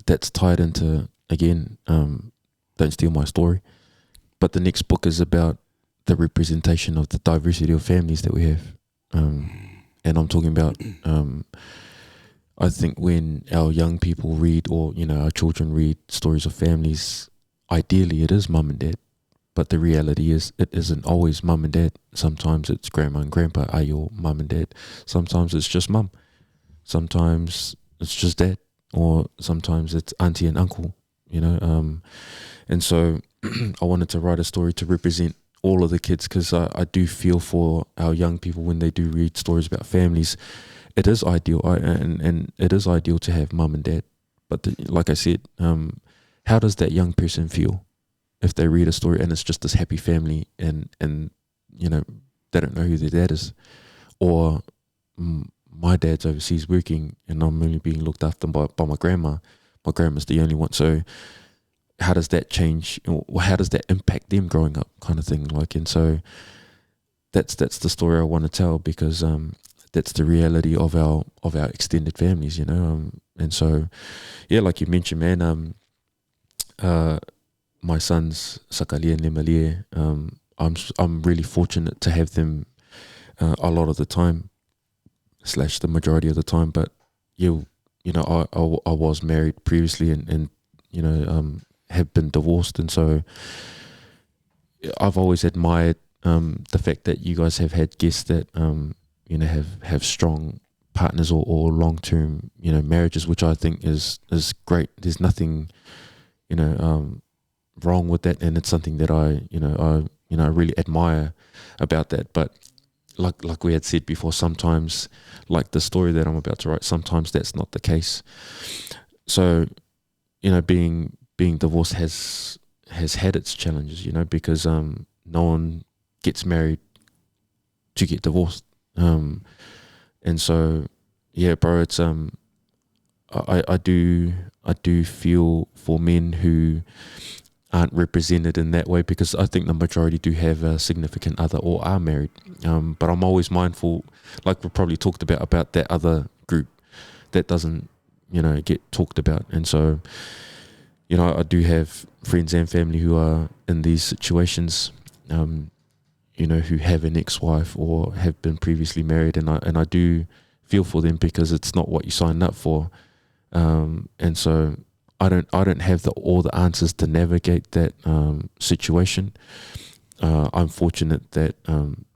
that's tied into, again, don't steal my story, but the next book is about the representation of the diversity of families that we have. And I'm talking about, I think when our young people read, or, you know, our children read stories of families, ideally it is mum and dad. But the reality is it isn't always mum and dad. Sometimes it's grandma and grandpa are your mum and dad. Sometimes it's just mum. Sometimes it's just dad. Or sometimes it's auntie and uncle, you know. And so I wanted to write a story to represent all of the kids, because I do feel for our young people when they do read stories about families. It is ideal, and it is ideal to have mum and dad. But like I said, how does that young person feel if they read a story and it's just this happy family, and you know, they don't know who their dad is? Or my dad's overseas working and I'm only being looked after by my grandma. My grandma's the only one. So how does that change, or how does that impact them growing up, kind of thing? Like, and so that's the story I want to tell, because that's the reality of our extended families, you know. And so, yeah, like you mentioned, man, my sons Sakalia and Lemalie, I'm really fortunate to have them a lot of the time, / the majority of the time. But you know, I was married previously, and you know, have been divorced, and so I've always admired the fact that you guys have had guests that you know, have strong partners or long-term, you know, marriages, which I think is great. There's nothing, you know, wrong with that, and it's something that I really admire about that. But like we had said before, sometimes, like the story that I'm about to write, sometimes that's not the case. So, you know, being divorced has had its challenges, you know, because no one gets married to get divorced. And so, yeah, bro, it's I do feel for men who aren't represented in that way, because I think the majority do have a significant other or are married. But I'm always mindful, like we probably talked about that other group that doesn't, you know, get talked about. And so, you know, I do have friends and family who are in these situations, you know, who have an ex-wife or have been previously married, and I do feel for them, because it's not what you signed up for. And so I don't have all the answers to navigate that situation. I'm fortunate that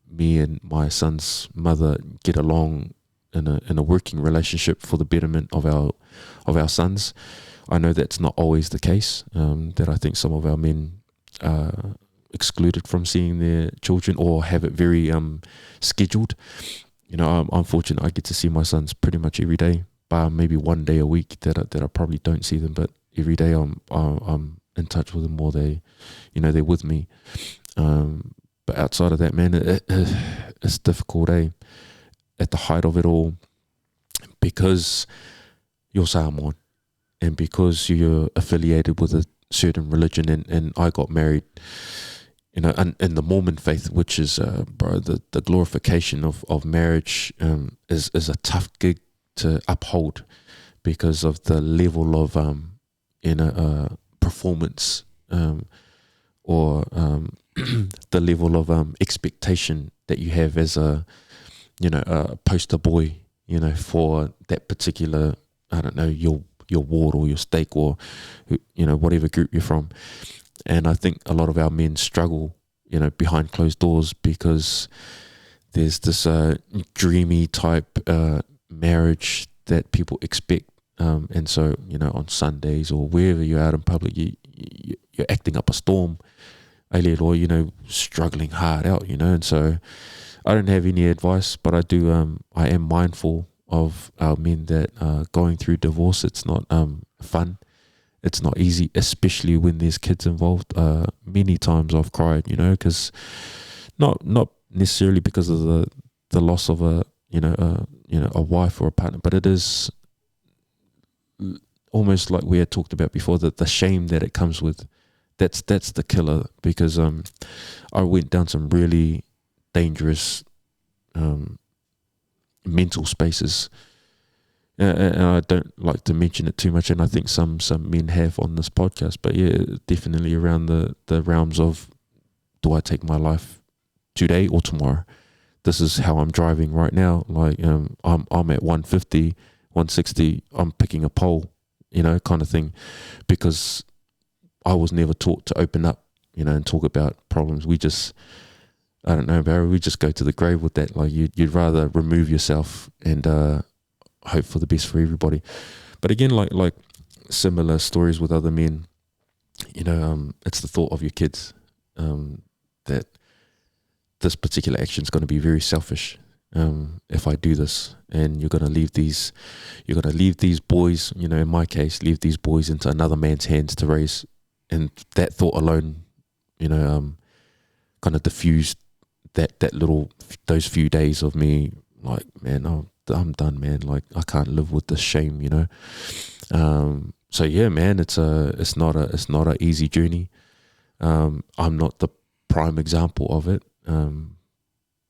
me and my son's mother get along in a working relationship for the betterment of our sons. I know that's not always the case, that I think some of our men are excluded from seeing their children or have it very scheduled. You know, I'm fortunate I get to see my sons pretty much every day, bar maybe one day a week that I probably don't see them, but every day I'm in touch with them, or they're with me. But outside of that, man, it's difficult, at the height of it all, because you're Samoan and because you're affiliated with a certain religion, and I got married, you know, in the Mormon faith, which is, bro, the glorification of marriage is a tough gig to uphold, because of the level of performance, or the level of expectation that you have as a poster boy, you know, for that particular, I don't know, your ward or your stake, or, you know, whatever group you're from. And I think a lot of our men struggle, you know, behind closed doors, because there's this dreamy type marriage that people expect. And so, you know, on Sundays or wherever you're out in public, you're acting up a storm, or, you know, struggling hard out, you know. And so I don't have any advice, but I am mindful of our men that going through divorce, it's not fun. It's not easy, especially when there's kids involved. Many times I've cried, you know, because not necessarily because of the loss of a wife or a partner, but it is almost like we had talked about before, that the shame that it comes with, that's the killer. Because I went down some really dangerous mental spaces, and I don't like to mention it too much, and I think some men have on this podcast, but yeah, definitely around the realms of, do I take my life today or tomorrow. This is how I'm driving right now. Like, I'm at 150, 160. I'm picking a pole, kind of thing, because I was never taught to open up, and talk about problems. We just, I don't know, Barry, we just go to the grave with that. Like, you'd rather remove yourself and hope for the best for everybody. But again, like similar stories with other men, it's the thought of your kids, that this particular action is going to be very selfish. If I do this, and you're going to leave these boys, in my case, leave these boys into another man's hands to raise, and that thought alone, kind of diffused those few days of me, like, man, I'm done, man. Like, I can't live with this shame, So yeah, man, it's not a easy journey. I'm not the prime example of it,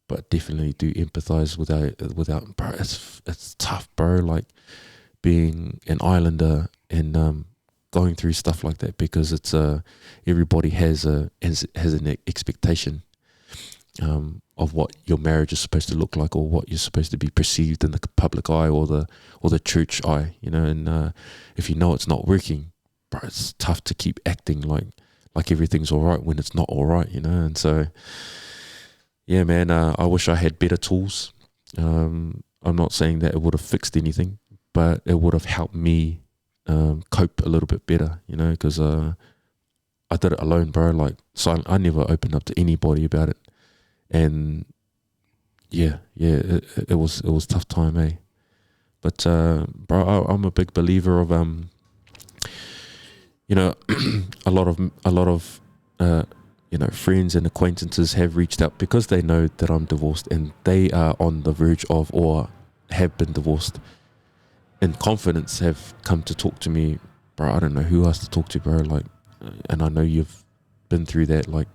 but definitely do empathize without bro. It's tough, bro. Like, being an islander and going through stuff like that, because it's everybody has an expectation of what your marriage is supposed to look like, or what you're supposed to be perceived in the public eye or the church eye, and if it's not working, bro, it's tough to keep acting like everything's all right when it's not all right, and so yeah, man, I wish I had better tools. I'm not saying that it would have fixed anything, but it would have helped me cope a little bit better, because I did it alone, bro. Like, so I never opened up to anybody about it. And yeah, it was tough time, eh? But bro, I'm a big believer of a lot of friends and acquaintances have reached out because they know that I'm divorced and they are on the verge of or have been divorced. In confidence, have come to talk to me, bro. I don't know who else to talk to, bro. Like, and I know you've been through that. Like,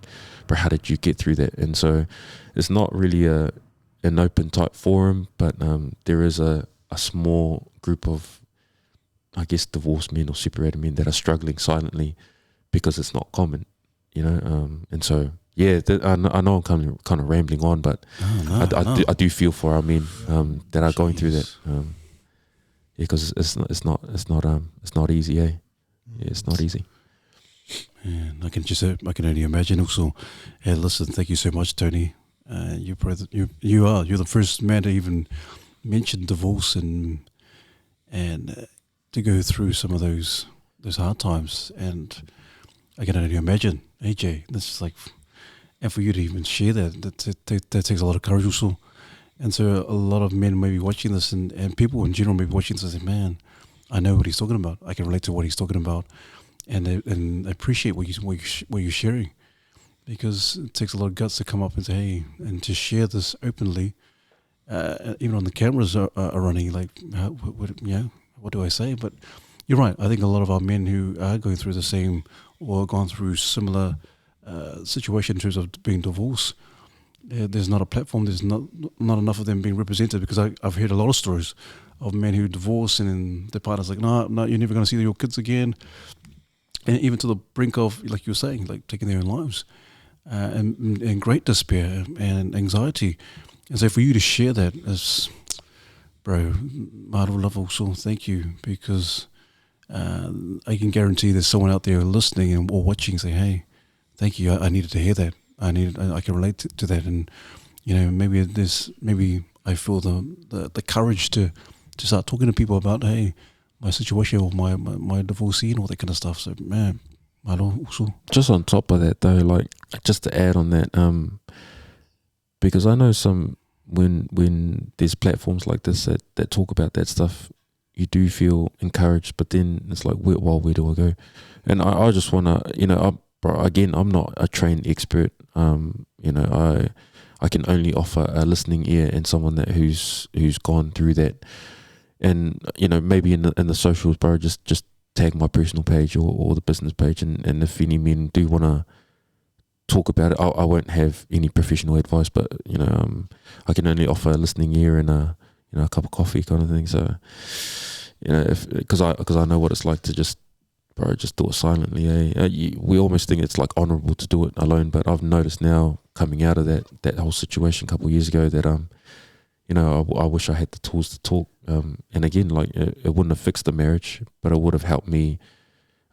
bro, how did you get through that? And so it's not really an open type forum, but there is a small group of, I guess, divorced men or separated men that are struggling silently because it's not common, and so yeah, I know I'm kind of rambling on, but I do feel for our men that are going through that, because it's not easy, eh? Yeah, it's not easy. And I can only imagine also. Hey, listen, thank you so much, Tony. You're the first man to even mention divorce and to go through some of those hard times. And I can only imagine, AJ, this is like, and for you to even share that takes a lot of courage also. And so a lot of men may be watching this, and people in general may be watching this and say, man, I know what he's talking about. I can relate to what he's talking about. And appreciate what you're sharing, because it takes a lot of guts to come up and say, hey, and to share this openly, even on the cameras are running. Like, what do I say? But you're right. I think a lot of our men who are going through the same or gone through similar situation in terms of being divorced, there's not a platform. There's not enough of them being represented, because I've heard a lot of stories of men who divorce and then their partner's like, no, you're never going to see your kids again. And even to the brink of, like you were saying, like taking their own lives, and great despair and anxiety. And so for you to share that as, bro, Maro love also, thank you, because I can guarantee there's someone out there listening or watching say, hey, thank you, I needed to hear that. I can relate to that. And, maybe I feel the courage to start talking to people about, hey, my situation or my divorcee and all that kind of stuff. So, man, I don't also. Just on top of that, though, like, just to add on that, because I know when there's platforms like this that talk about that stuff, you do feel encouraged, but then it's like, where do I go? And I just want to, again, I'm not a trained expert. I can only offer a listening ear and someone who's gone through that. And maybe in the socials, bro, just tag my personal page or the business page, and if any men do want to talk about it, I won't have any professional advice, but I can only offer a listening ear and a cup of coffee kind of thing. So because I know what it's like to just do it silently. We almost think it's like honourable to do it alone, but I've noticed now coming out of that whole situation a couple of years ago that I wish I had the tools to talk. And again, like it wouldn't have fixed the marriage, but it would have helped me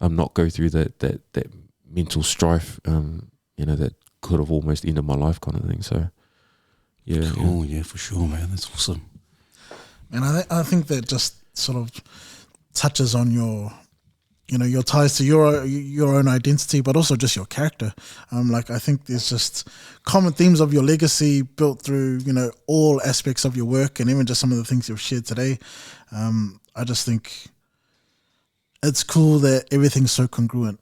not go through that mental strife, that could have almost ended my life kind of thing. So yeah. Cool, yeah, for sure, man. That's awesome. And I think that just sort of touches on your ties to your own identity, but also just your character. I think there's just common themes of your legacy built through, all aspects of your work, and even just some of the things you've shared today. I just think it's cool that everything's so congruent.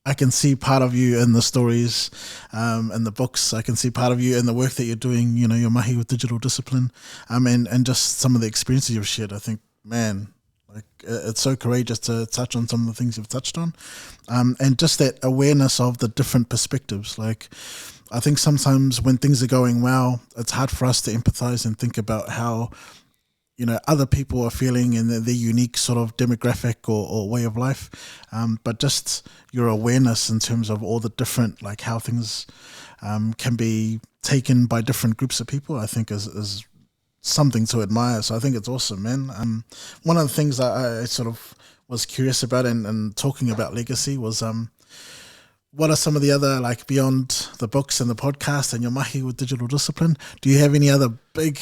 I can see part of you in the stories, in the books. I can see part of you in the work that you're doing, your mahi with digital discipline, and just some of the experiences you've shared. I think, man, it's so courageous to touch on some of the things you've touched on, and just that awareness of the different perspectives. I think sometimes when things are going well, it's hard for us to empathize and think about how other people are feeling in their unique sort of demographic or way of life, but just your awareness in terms of all the different, how things can be taken by different groups of people, I think is something to admire. So I think it's awesome, man. One of the things that I sort of was curious about and talking about legacy was what are some of the other, beyond the books and the podcast and your mahi with digital discipline, do you have any other big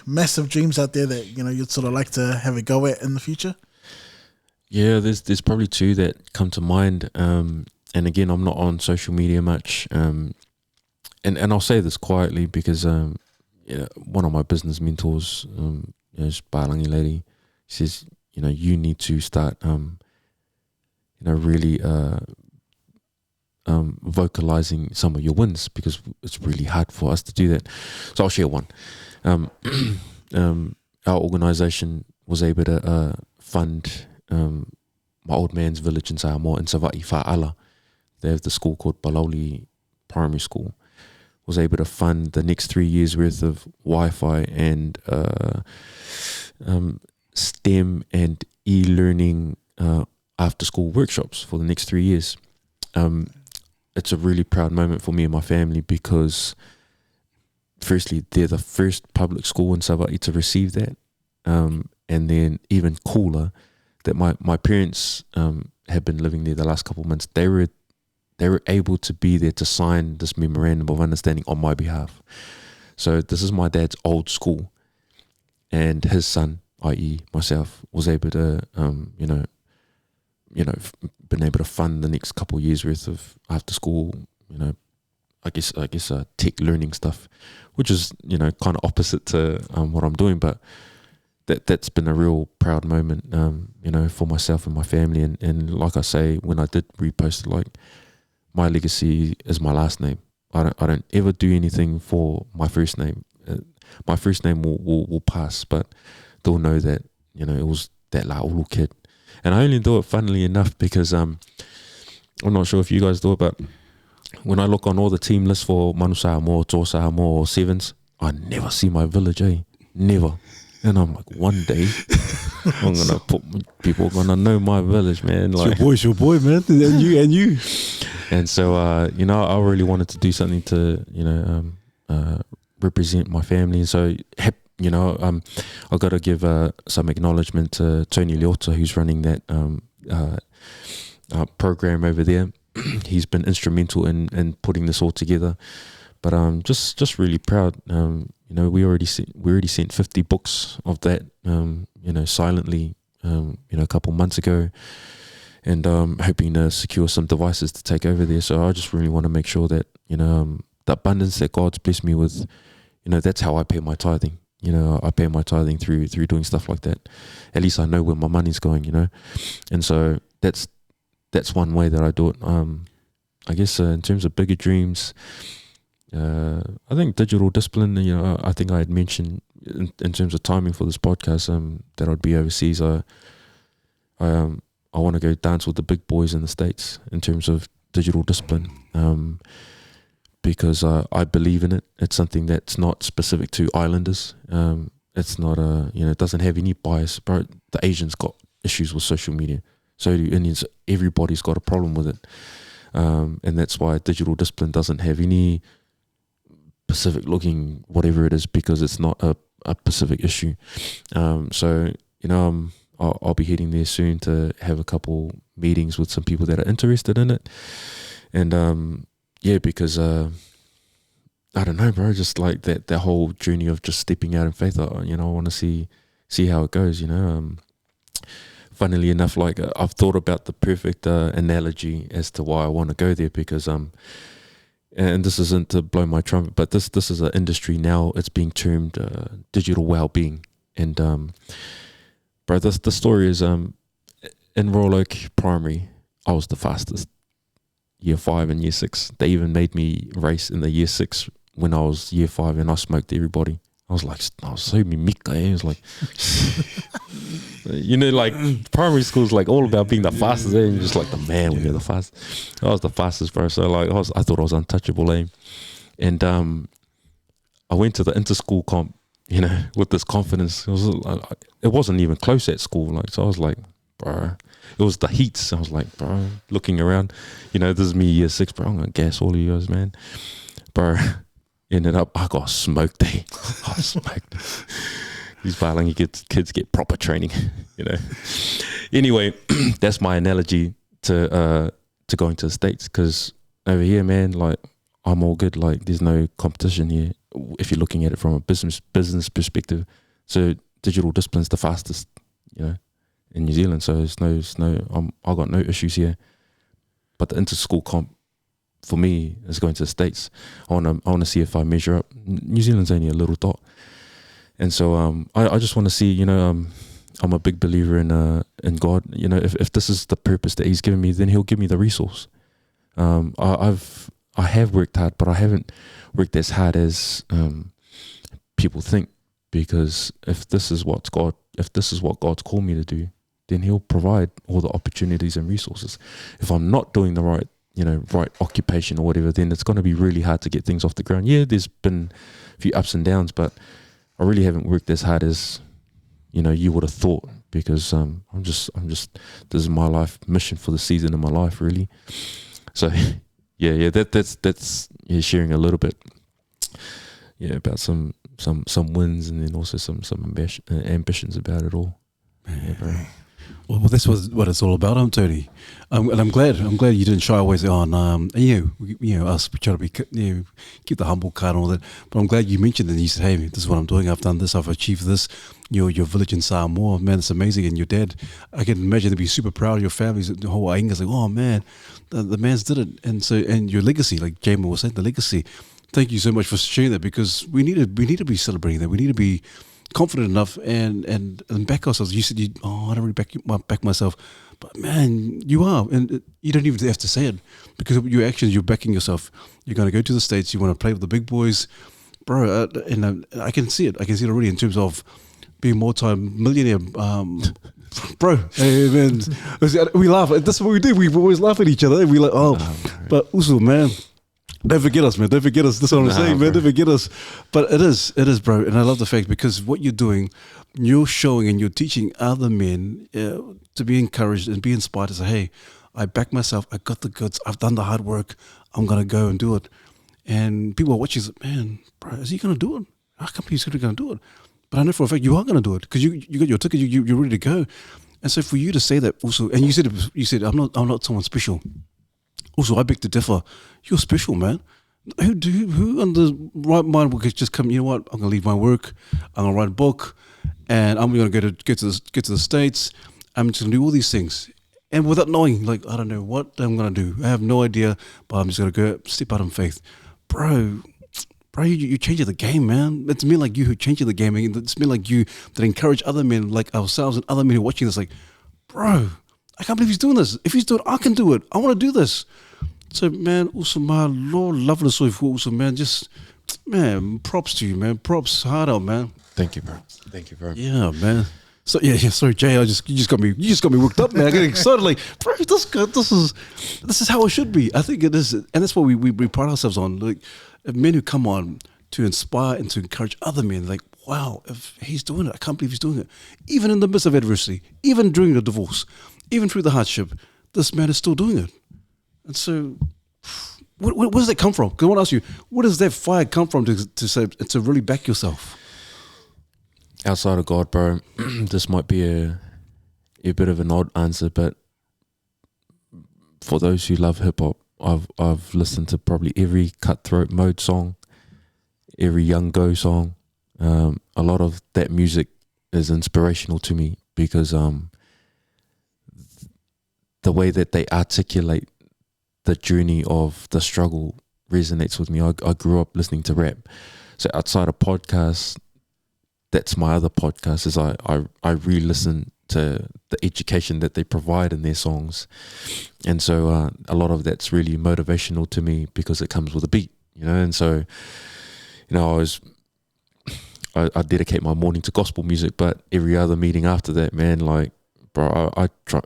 massive dreams out there that you'd sort of like to have a go at in the future? Yeah, there's probably two that come to mind. And again, I'm not on social media much. And I'll say this quietly because one of my business mentors, is Bālangi lady, says, you need to start really vocalizing some of your wins, because it's really hard for us to do that. So I'll share one. Our organisation was able to fund my old man's village in Samoa, in Savai'i Fa'ala. They have the school called Laulu Primary School. Was able to fund the next 3 years worth of Wi-Fi and STEM and e-learning after school workshops for the next 3 years. It's a really proud moment for me and my family, because firstly, they're the first public school in Savai'i to receive that. And then even cooler, that my parents have been living there the last couple of months. They were able to be there to sign this memorandum of understanding on my behalf. So this is my dad's old school, and his son, i.e. myself, was able to, been able to fund the next couple of years worth of after school, I guess tech learning stuff, which is, kind of opposite to what I'm doing, but that's been a real proud moment, for myself and my family. And like I say, when I did repost it, my legacy is my last name. I don't ever do anything for my first name. My first name will pass, but they'll know that, it was that Laulu kid. And I only do it, funnily enough, because I'm not sure if you guys do it, but when I look on all the team lists for Manu Samoa, Tō Samoa or Sevens, I never see my village, never. And I'm like, one day I'm gonna people are gonna know my village, man. It's your boy, man, and you. And so, I really wanted to do something to, represent my family. And so, I've got to give some acknowledgement to Tony Leota, who's running that program over there. He's been instrumental in putting this all together. But just really proud. We already sent 50 books of that, silently, a couple months ago, and hoping to secure some devices to take over there. So I just really want to make sure that the abundance that God's blessed me with, that's how I pay my tithing. I pay my tithing through doing stuff like that. At least I know where my money's going. And so that's one way that I do it. I guess in terms of bigger dreams, I think digital discipline, I think I had mentioned in terms of timing for this podcast, that I'd be overseas. I want to go dance with the big boys in the States in terms of digital discipline, because I believe in it. It's something that's not specific to islanders. It's not it doesn't have any bias. But the Asians got issues with social media. So do Indians. Everybody's got a problem with it. And that's why digital discipline doesn't have any Pacific looking whatever it is, because it's not a Pacific issue. So, you know, I'll be heading there soon to have a couple meetings with some people that are interested in it. And yeah, because I don't know, bro, just like that whole journey of just stepping out in faith, you know, I want to see how it goes, you know. Funnily enough, like I've thought about the perfect analogy as to why I want to go there, because and this isn't to blow my trumpet, but this is an industry now. It's being termed digital well-being. And bro, the story is in Royal Oak Primary, I was the fastest. Year 5 and year 6, they even made me race in the year 6 when I was year 5, and I smoked everybody. I was so mimika. I was like, you know, like primary school is like all about being the fastest. And you're just like the man when you're the fastest. I was the fastest, bro. So like I thought I was untouchable, and I went to the inter-school comp, you know, with this confidence. It wasn't even close at school, like, so I was like, bro. It was the heats. I was like, bro, looking around, you know, this is me year 6, bro. I'm gonna gas all of you guys, man, bro. Ended up, I got smoked. I got smoked. These Bailangi kids get proper training, you know. Anyway, that's my analogy to going to the States, because over here, man, like I'm all good. Like there's no competition here if you're looking at it from a business perspective. So digital discipline's the fastest, you know, in New Zealand. So I got no issues here. But the inter-school comp for me is going to the States. I want to see if I measure up. New Zealand's only a little dot, and so I just want to see. You know, I'm a big believer in God. You know, if this is the purpose that He's given me, then He'll give me the resource. I have worked hard, but I haven't worked as hard as people think. Because if this is what God's called me to do, then He'll provide all the opportunities and resources. If I'm not doing the right occupation or whatever, then it's going to be really hard to get things off the ground. Yeah, there's been a few ups and downs, but I really haven't worked as hard as, you know, you would have thought, because I'm just this is my life mission for the season of my life, really. So yeah, that's sharing a little bit, about some wins, and then also some ambitions about it all. Yeah, bro. Well, that's what it's all about, Tony. And I'm glad you didn't shy away on. And you know, us, we try to be, keep the humble card and all that. But I'm glad you mentioned it. And you said, "Hey, this is what I'm doing. I've done this. I've achieved this." Your village in Samoa, man, it's amazing. And your dad, I can imagine they'd be super proud of your family. The whole Ainga's like, "Oh man, the man's did it." And your legacy, like Jamin was saying, the legacy. Thank you so much for sharing that, because we need to be celebrating that. We need to be confident enough and back ourselves. You said, I don't really back myself, but man, you are, and you don't even have to say it, because of your actions, you're backing yourself. You're going to go to the States. You want to play with the big boys, bro. And I can see it. I can see it already in terms of being multi-millionaire, bro. Hey, man, we laugh. That's what we do. We always laugh at each other. We like, but also, man. Don't forget us, man. Don't forget us. That's what I'm saying, man. Don't forget us. But it is, bro. And I love the fact, because what you're doing, you're showing and you're teaching other men to be encouraged and be inspired to say, hey, I back myself. I got the goods. I've done the hard work. I'm going to go and do it. And people are watching, man, bro, is he going to do it? I can't believe he's going to do it. But I know for a fact you are going to do it, because you got your ticket. You're ready to go. And so for you to say that also, and you said, I'm not someone special. Also, I beg to differ. You're special, man. Who on the right mind would just come, you know what, I'm going to leave my work, I'm going to write a book, and I'm going to get to the States, I'm just going to do all these things. And without knowing, like, I don't know what I'm going to do. I have no idea, but I'm just going to go step out in faith. Bro, you changed the game, man. It's men like you who changed the game. And it's men like you that encourage other men like ourselves and other men who are watching this, like, bro, I can't believe he's doing this. If he's doing it, I can do it. I want to do this. So, man, also, my Lord, lovely soy for also, man, just, man, props to you, man. Props, hard out, man. Thank you, bro. Yeah, man. So, yeah, sorry, Jay, you just got me worked up, man. I get excited, like, bro, this is how it should be. I think it is, and that's what we pride ourselves on. Like, men who come on to inspire and to encourage other men, like, wow, if he's doing it, I can't believe he's doing it. Even in the midst of adversity, even during the divorce, even through the hardship, this man is still doing it. And so, where does that come from? Because I want to ask you, where does that fire come from to say to really back yourself? Outside of God, bro, this might be a bit of an odd answer, but for those who love hip hop, I've listened to probably every Cutthroat Mode song, every Young Go song. A lot of that music is inspirational to me because the way that they articulate the journey of the struggle resonates with me. I grew up listening to rap, so outside of podcasts, that's my other podcast. Is I re-listen to the education that they provide in their songs, and so a lot of that's really motivational to me because it comes with a beat, And so, I dedicate my morning to gospel music, but every other meeting after that, man, like, bro,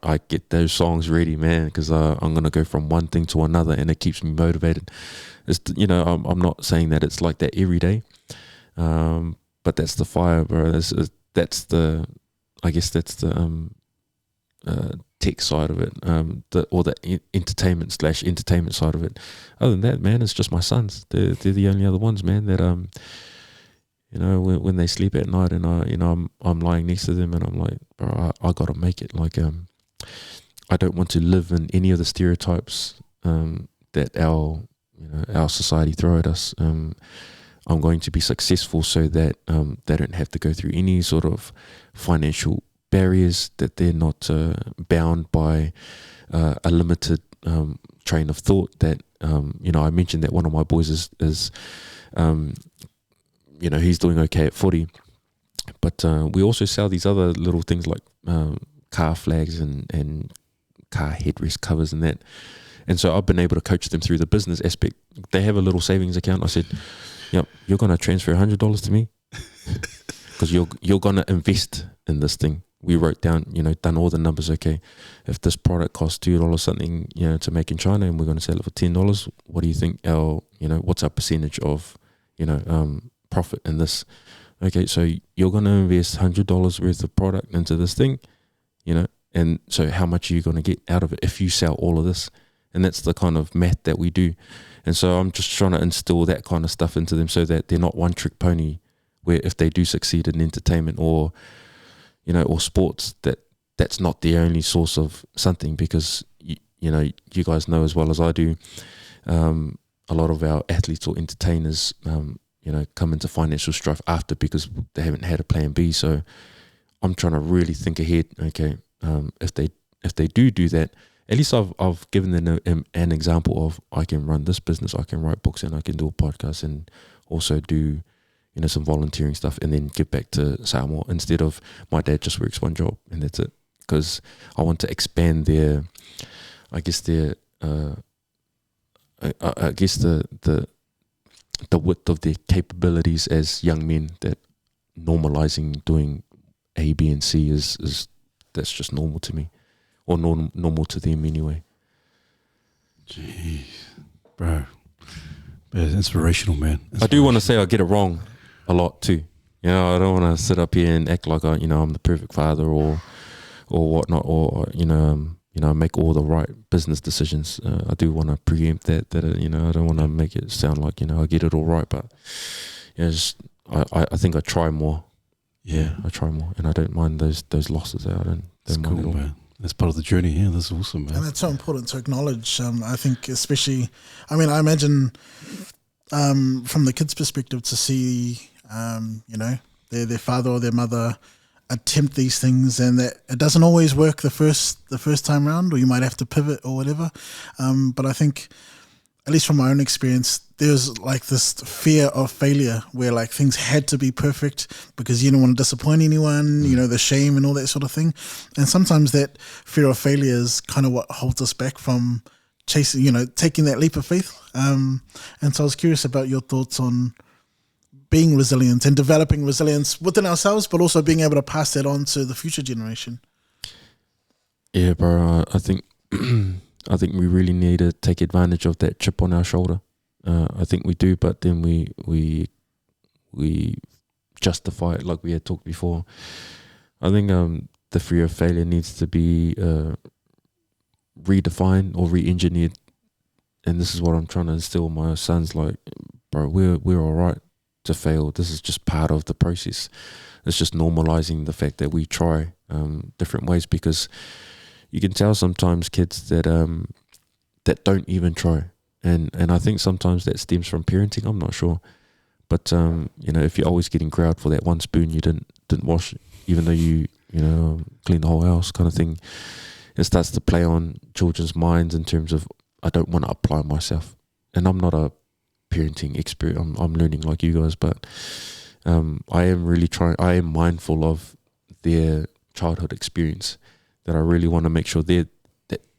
I get those songs ready, man, because I'm gonna go from one thing to another, and it keeps me motivated. It's, I'm not saying that it's like that every day, but that's the fire, bro. That's the tech side of it, or the entertainment side of it. Other than that, man, it's just my sons. They're the only other ones, man, that when they sleep at night and I'm lying next to them and I'm like, bro, I gotta make it. Like, I don't want to live in any of the stereotypes that our society throw at us. I'm going to be successful so that they don't have to go through any sort of financial barriers, that they're not bound by a limited train of thought. That I mentioned that one of my boys is he's doing okay at footy, but we also sell these other little things like car flags and car headrest covers and that. And so I've been able to coach them through the business aspect. They have a little savings account. I said, yep, you're going to transfer $100 to me because you're going to invest in this thing. We wrote down, done all the numbers. Okay, if this product costs $2 something, to make in China, and we're going to sell it for $10, what do you think what's our percentage of, profit in this? Okay, so you're going to invest $100 worth of product into this thing, and so how much are you going to get out of it if you sell all of this? And that's the kind of math that we do. And so I'm just trying to instill that kind of stuff into them so that they're not one trick pony, where if they do succeed in entertainment or sports, that's not the only source of something, because you guys know as well as I do, a lot of our athletes or entertainers come into financial strife after because they haven't had a plan B. So I'm trying to really think ahead. Okay, if they do that, at least I've given them an example of, I can run this business, I can write books, and I can do a podcast, and also do some volunteering stuff, and then give back to Samoa, instead of my dad just works one job and that's it. Because I want to expand the width of their capabilities as young men. That normalizing doing A, B, and C is that's just normal to me, or normal to them anyway. Jeez, bro, it's inspirational, man. I do want to say I get it wrong a lot too. I don't want to sit up here and act like I'm the perfect father or whatnot, or make all the right business decisions. I do want to preempt that I don't want to make it sound like I get it all right, but I think I try more. Yeah, I try more, and I don't mind those losses. I don't That's mind cool, at all. man. That's part of the journey. Yeah, that's awesome, man. And it's so important to acknowledge. I think, especially, I imagine from the kids' perspective, to see, their father or their mother attempt these things, and that it doesn't always work the first time round, or you might have to pivot or whatever. But I think, at least from my own experience, there's like this fear of failure where like things had to be perfect because you don't want to disappoint anyone, the shame and all that sort of thing. And sometimes that fear of failure is kind of what holds us back from chasing, taking that leap of faith. And so I was curious about your thoughts on being resilient and developing resilience within ourselves, but also being able to pass that on to the future generation. Yeah, bro, I think I think we really need to take advantage of that chip on our shoulder. I think we do, but then we justify it like we had talked before. I think the fear of failure needs to be redefined or re-engineered and this is what I'm trying to instill in my sons, like, bro, we're all right to fail. This is just part of the process. It's just normalizing the fact that we try different ways, because you can tell sometimes kids that that don't even try, and I think sometimes that stems from parenting. I'm not sure, but you know, if you're always getting growled for that one spoon you didn't wash, even though you know, clean the whole house, kind of thing, it starts to play on children's minds in terms of, I don't want to apply myself. And I'm not a parenting expert. I'm learning like you guys, but I am really trying. I am mindful of their childhood experience, that I really want to make sure that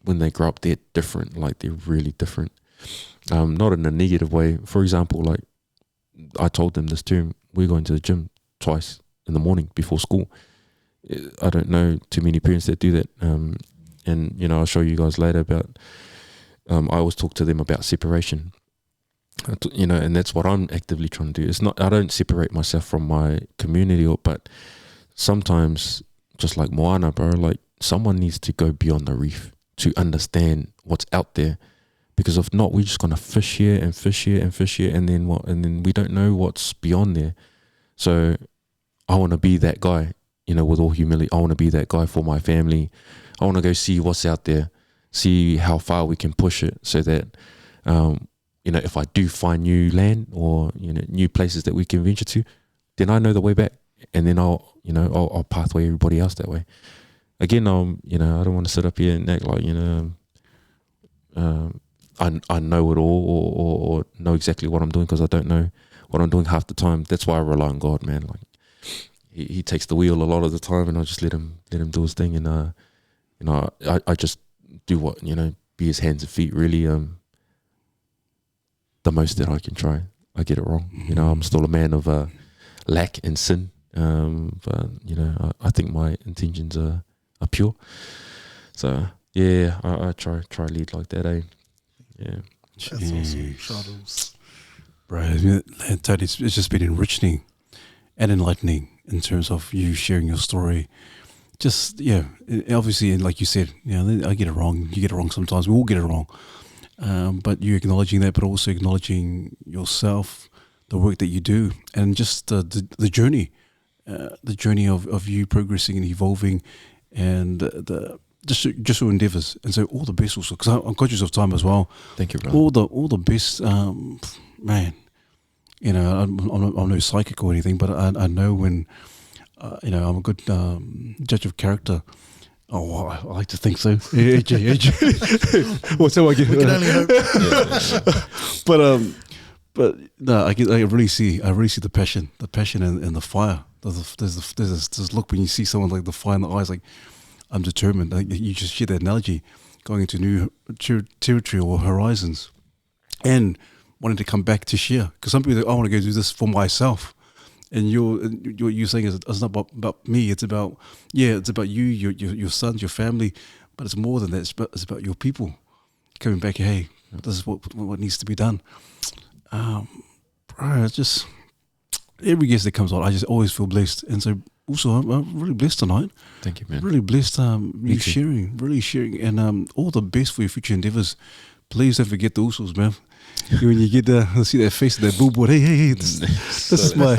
when they grow up, they're different. Like, they're really different. Not in a negative way. For example, like, I told them this term, we're going to the gym twice in the morning before school. I don't know too many parents that do that. And, you know, I'll show you guys later about, I always talk to them about separation. You know, and that's what I'm actively trying to do. It's not, I don't separate myself from my community, but sometimes, just like Moana, bro, like, someone needs to go beyond the reef to understand what's out there. Because if not, we're just gonna fish here and fish here and fish here, and then what? And then we don't know what's beyond there. So I want to be that guy, you know, with all humility. I want to be that guy for my family. I want to go see what's out there, see how far we can push it, so that you know, if I do find new land or, you know, new places that we can venture to, then I know the way back, and then I'll pathway everybody else that way. Again, you know, I don't want to sit up here and act like, you know, I know it all or know exactly what I'm doing, because I don't know what I'm doing half the time. That's why I rely on God, man. Like, he takes the wheel a lot of the time, and I just let him do his thing, and you know, I just do what, you know, be his hands and feet, really, the most that I can try. I get it wrong, you know. I'm still a man of lack and sin, but, you know, I think my intentions are pure. So yeah, I try lead like that, eh? Yeah, That's awesome. Shadows. Bro, Tony, it's just been enriching and enlightening in terms of you sharing your story. Just, yeah, obviously, and like you said, you know, I get it wrong. You get it wrong sometimes. We all get it wrong. But you acknowledging that, but also acknowledging yourself, the work that you do, and just the journey of you progressing and evolving, and just your endeavours. And so all the best also, because I'm conscious of time as well. Thank you, brother. All the best, man. You know, I'm no psychic or anything, but I know when, you know, I'm a good judge of character. Oh, I like to think so. Yeah, AJ. What's how I get? We can only hope. But no, I really see the passion and the fire. There's this look when you see someone, like the fire in the eyes, like, I'm determined. Like, you just share that analogy, going into new territory or horizons, and wanting to come back to share. Because some people think, I want to go do this for myself. And you're saying it's not about me. It's about you, your sons, your family. But it's more than that. It's about your people coming back. Hey, this is what needs to be done. Bro, it's just every guest that comes on, I just always feel blessed. And so also, I'm really blessed tonight. Thank you, man. Really blessed. You sharing, and all the best for your future endeavors. Please don't forget the usos, man. When you get see that face of that billboard, hey, this is my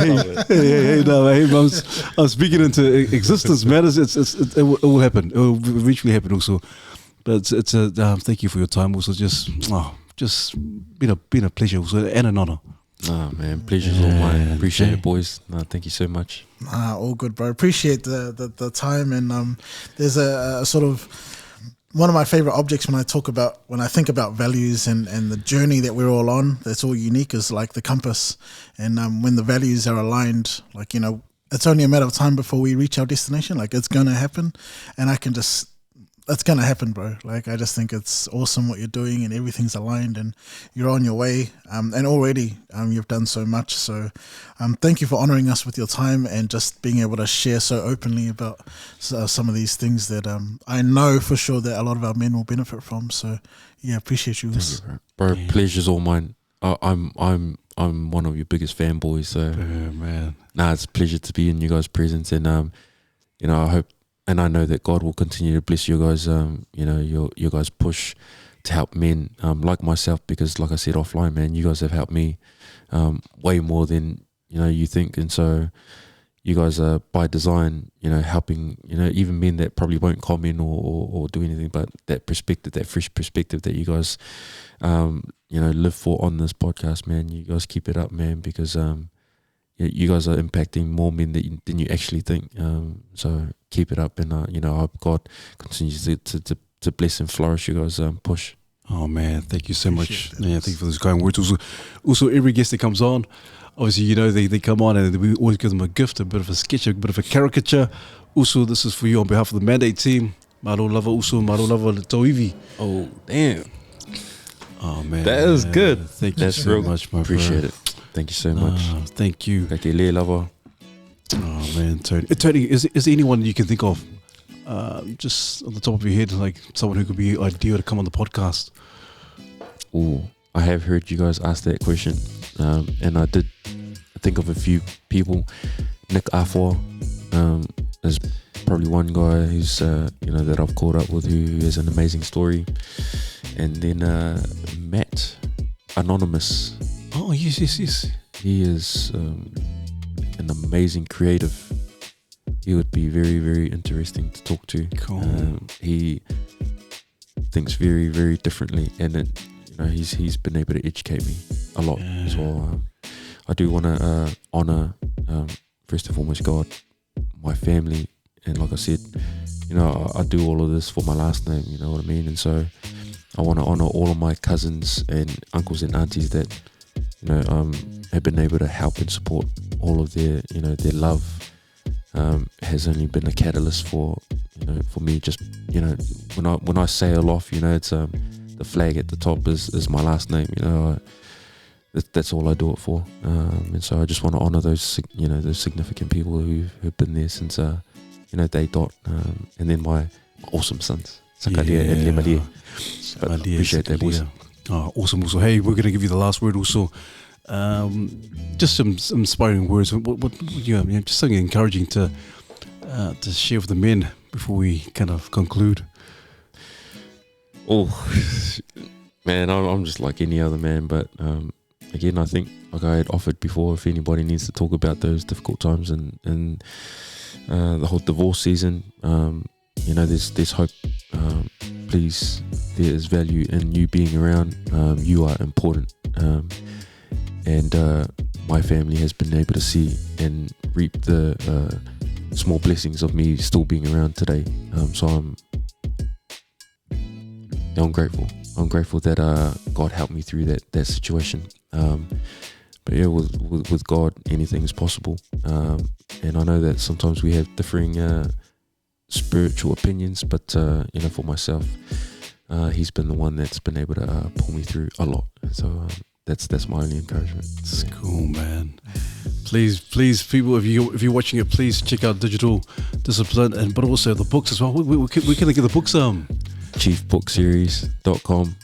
I'm speaking into existence, man. It will happen. It will eventually happen also. But it's thank you for your time. Also, just been a pleasure also, and an honor. Oh man, pleasure's all mine. Appreciate it, boys. No, thank you so much. All good, bro. Appreciate the time, and there's a sort of one of my favorite objects when I think about values and the journey that we're all on. That's all unique, is like the compass, and when the values are aligned, like, you know, it's only a matter of time before we reach our destination. Like, it's gonna happen, and it's gonna happen, bro. Like, I just think it's awesome what you're doing, and everything's aligned, and you're on your way. And already, you've done so much. So, thank you for honoring us with your time and just being able to share so openly about some of these things that I know for sure that a lot of our men will benefit from. So, yeah, appreciate you, bro. Yeah. Pleasure's all mine. I'm one of your biggest fanboys. So, man, it's a pleasure to be in you guys' presence, and you know, I hope. And I know that God will continue to bless you guys, you know, your guys' push help men like myself, because like I said offline, man, you guys have helped me way more than you think. And so you guys are by design, helping, even men that probably won't comment or do anything, but that perspective, that fresh perspective that you guys live for on this podcast, man. You guys keep it up, man, because you guys are impacting more men than you actually think. So keep it up, and I hope God continues to bless and flourish you guys. Push. Oh man, thank you so much. Yeah, thank you for those kind words. Also, every guest that comes on, obviously, they come on and we always give them a gift, a bit of a sketch, a bit of a caricature. Also, this is for you on behalf of the Mandate team. Maro lava also, maro lava le toivi. Oh, damn. Oh man, that was good. Thank you so much, my appreciate bro. it. Thank you so much. Thank you. Kake le lava. Oh man, Tony, is there anyone you can think of, just on the top of your head, like someone who could be ideal to come on the podcast? Oh, I have heard you guys ask that question, and I did think of a few people. Nick Afua is probably one guy who's that I've caught up with, who has an amazing story, and then Matt Anonymous. Oh yes. He is an amazing creative. He would be very, very interesting to talk to. Cool. He thinks very, very differently, and he's been able to educate me a lot as well. I do want to honor first and foremost God, my family, and like I said, I do all of this for my last name. You know what I mean? And so I want to honor all of my cousins and uncles and aunties that have been able to help and support. All of their love has only been a catalyst for me. Just when I sail off, it's the flag at the top is my last name. That's all I do it for. And so I just want to honor those those significant people who've been there since day dot. And then my awesome sons, Sakalia and Lemalia. But appreciate that, boys. Oh, awesome. Also, hey, we're going to give you the last word also. Just some inspiring words. What just something encouraging to share with the men before we kind of conclude. Oh, man, I'm just like any other man, but again, I think like I had offered before, if anybody needs to talk about those difficult times and the whole divorce season, there's hope. Please, there is value in you being around. You are important. And my family has been able to see and reap the small blessings of me still being around today. So I'm grateful. I'm grateful that God helped me through that situation. But yeah, with God, anything is possible. And I know that sometimes we have differing spiritual opinions, but for myself, He's been the one that's been able to pull me through a lot. So that's my only encouragement. That's cool, man. Please, people, if you're watching it, please check out Digital Discipline, but also the books as well. We can get the books. Chiefbookseries.com.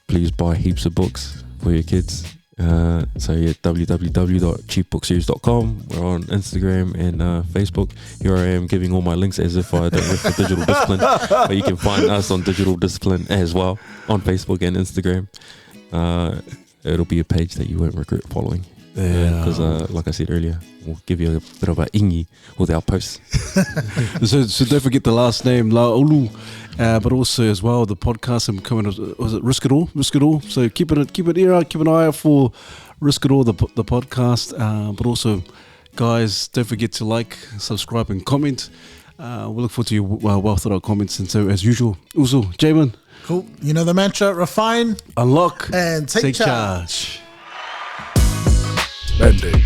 Please buy heaps of books for your kids. So yeah, www.chiefbookseries.com. We're on Instagram and Facebook. Here I am giving all my links as if I don't work for Digital Discipline, but you can find us on Digital Discipline as well on Facebook and Instagram. It'll be a page that you won't regret following. Because like I said earlier, we'll give you a bit of a ingi with our posts. So don't forget the last name, Laulu, but also as well the podcast. I'm coming. Was it Risk It All? So keep an eye out for Risk It All, the podcast. But also, guys, don't forget to like, subscribe, and comment. We'll look forward to your well thought out comments. And so, as usual, also Jamin. Cool. You know the mantra: refine, unlock, and take charge. Mandate.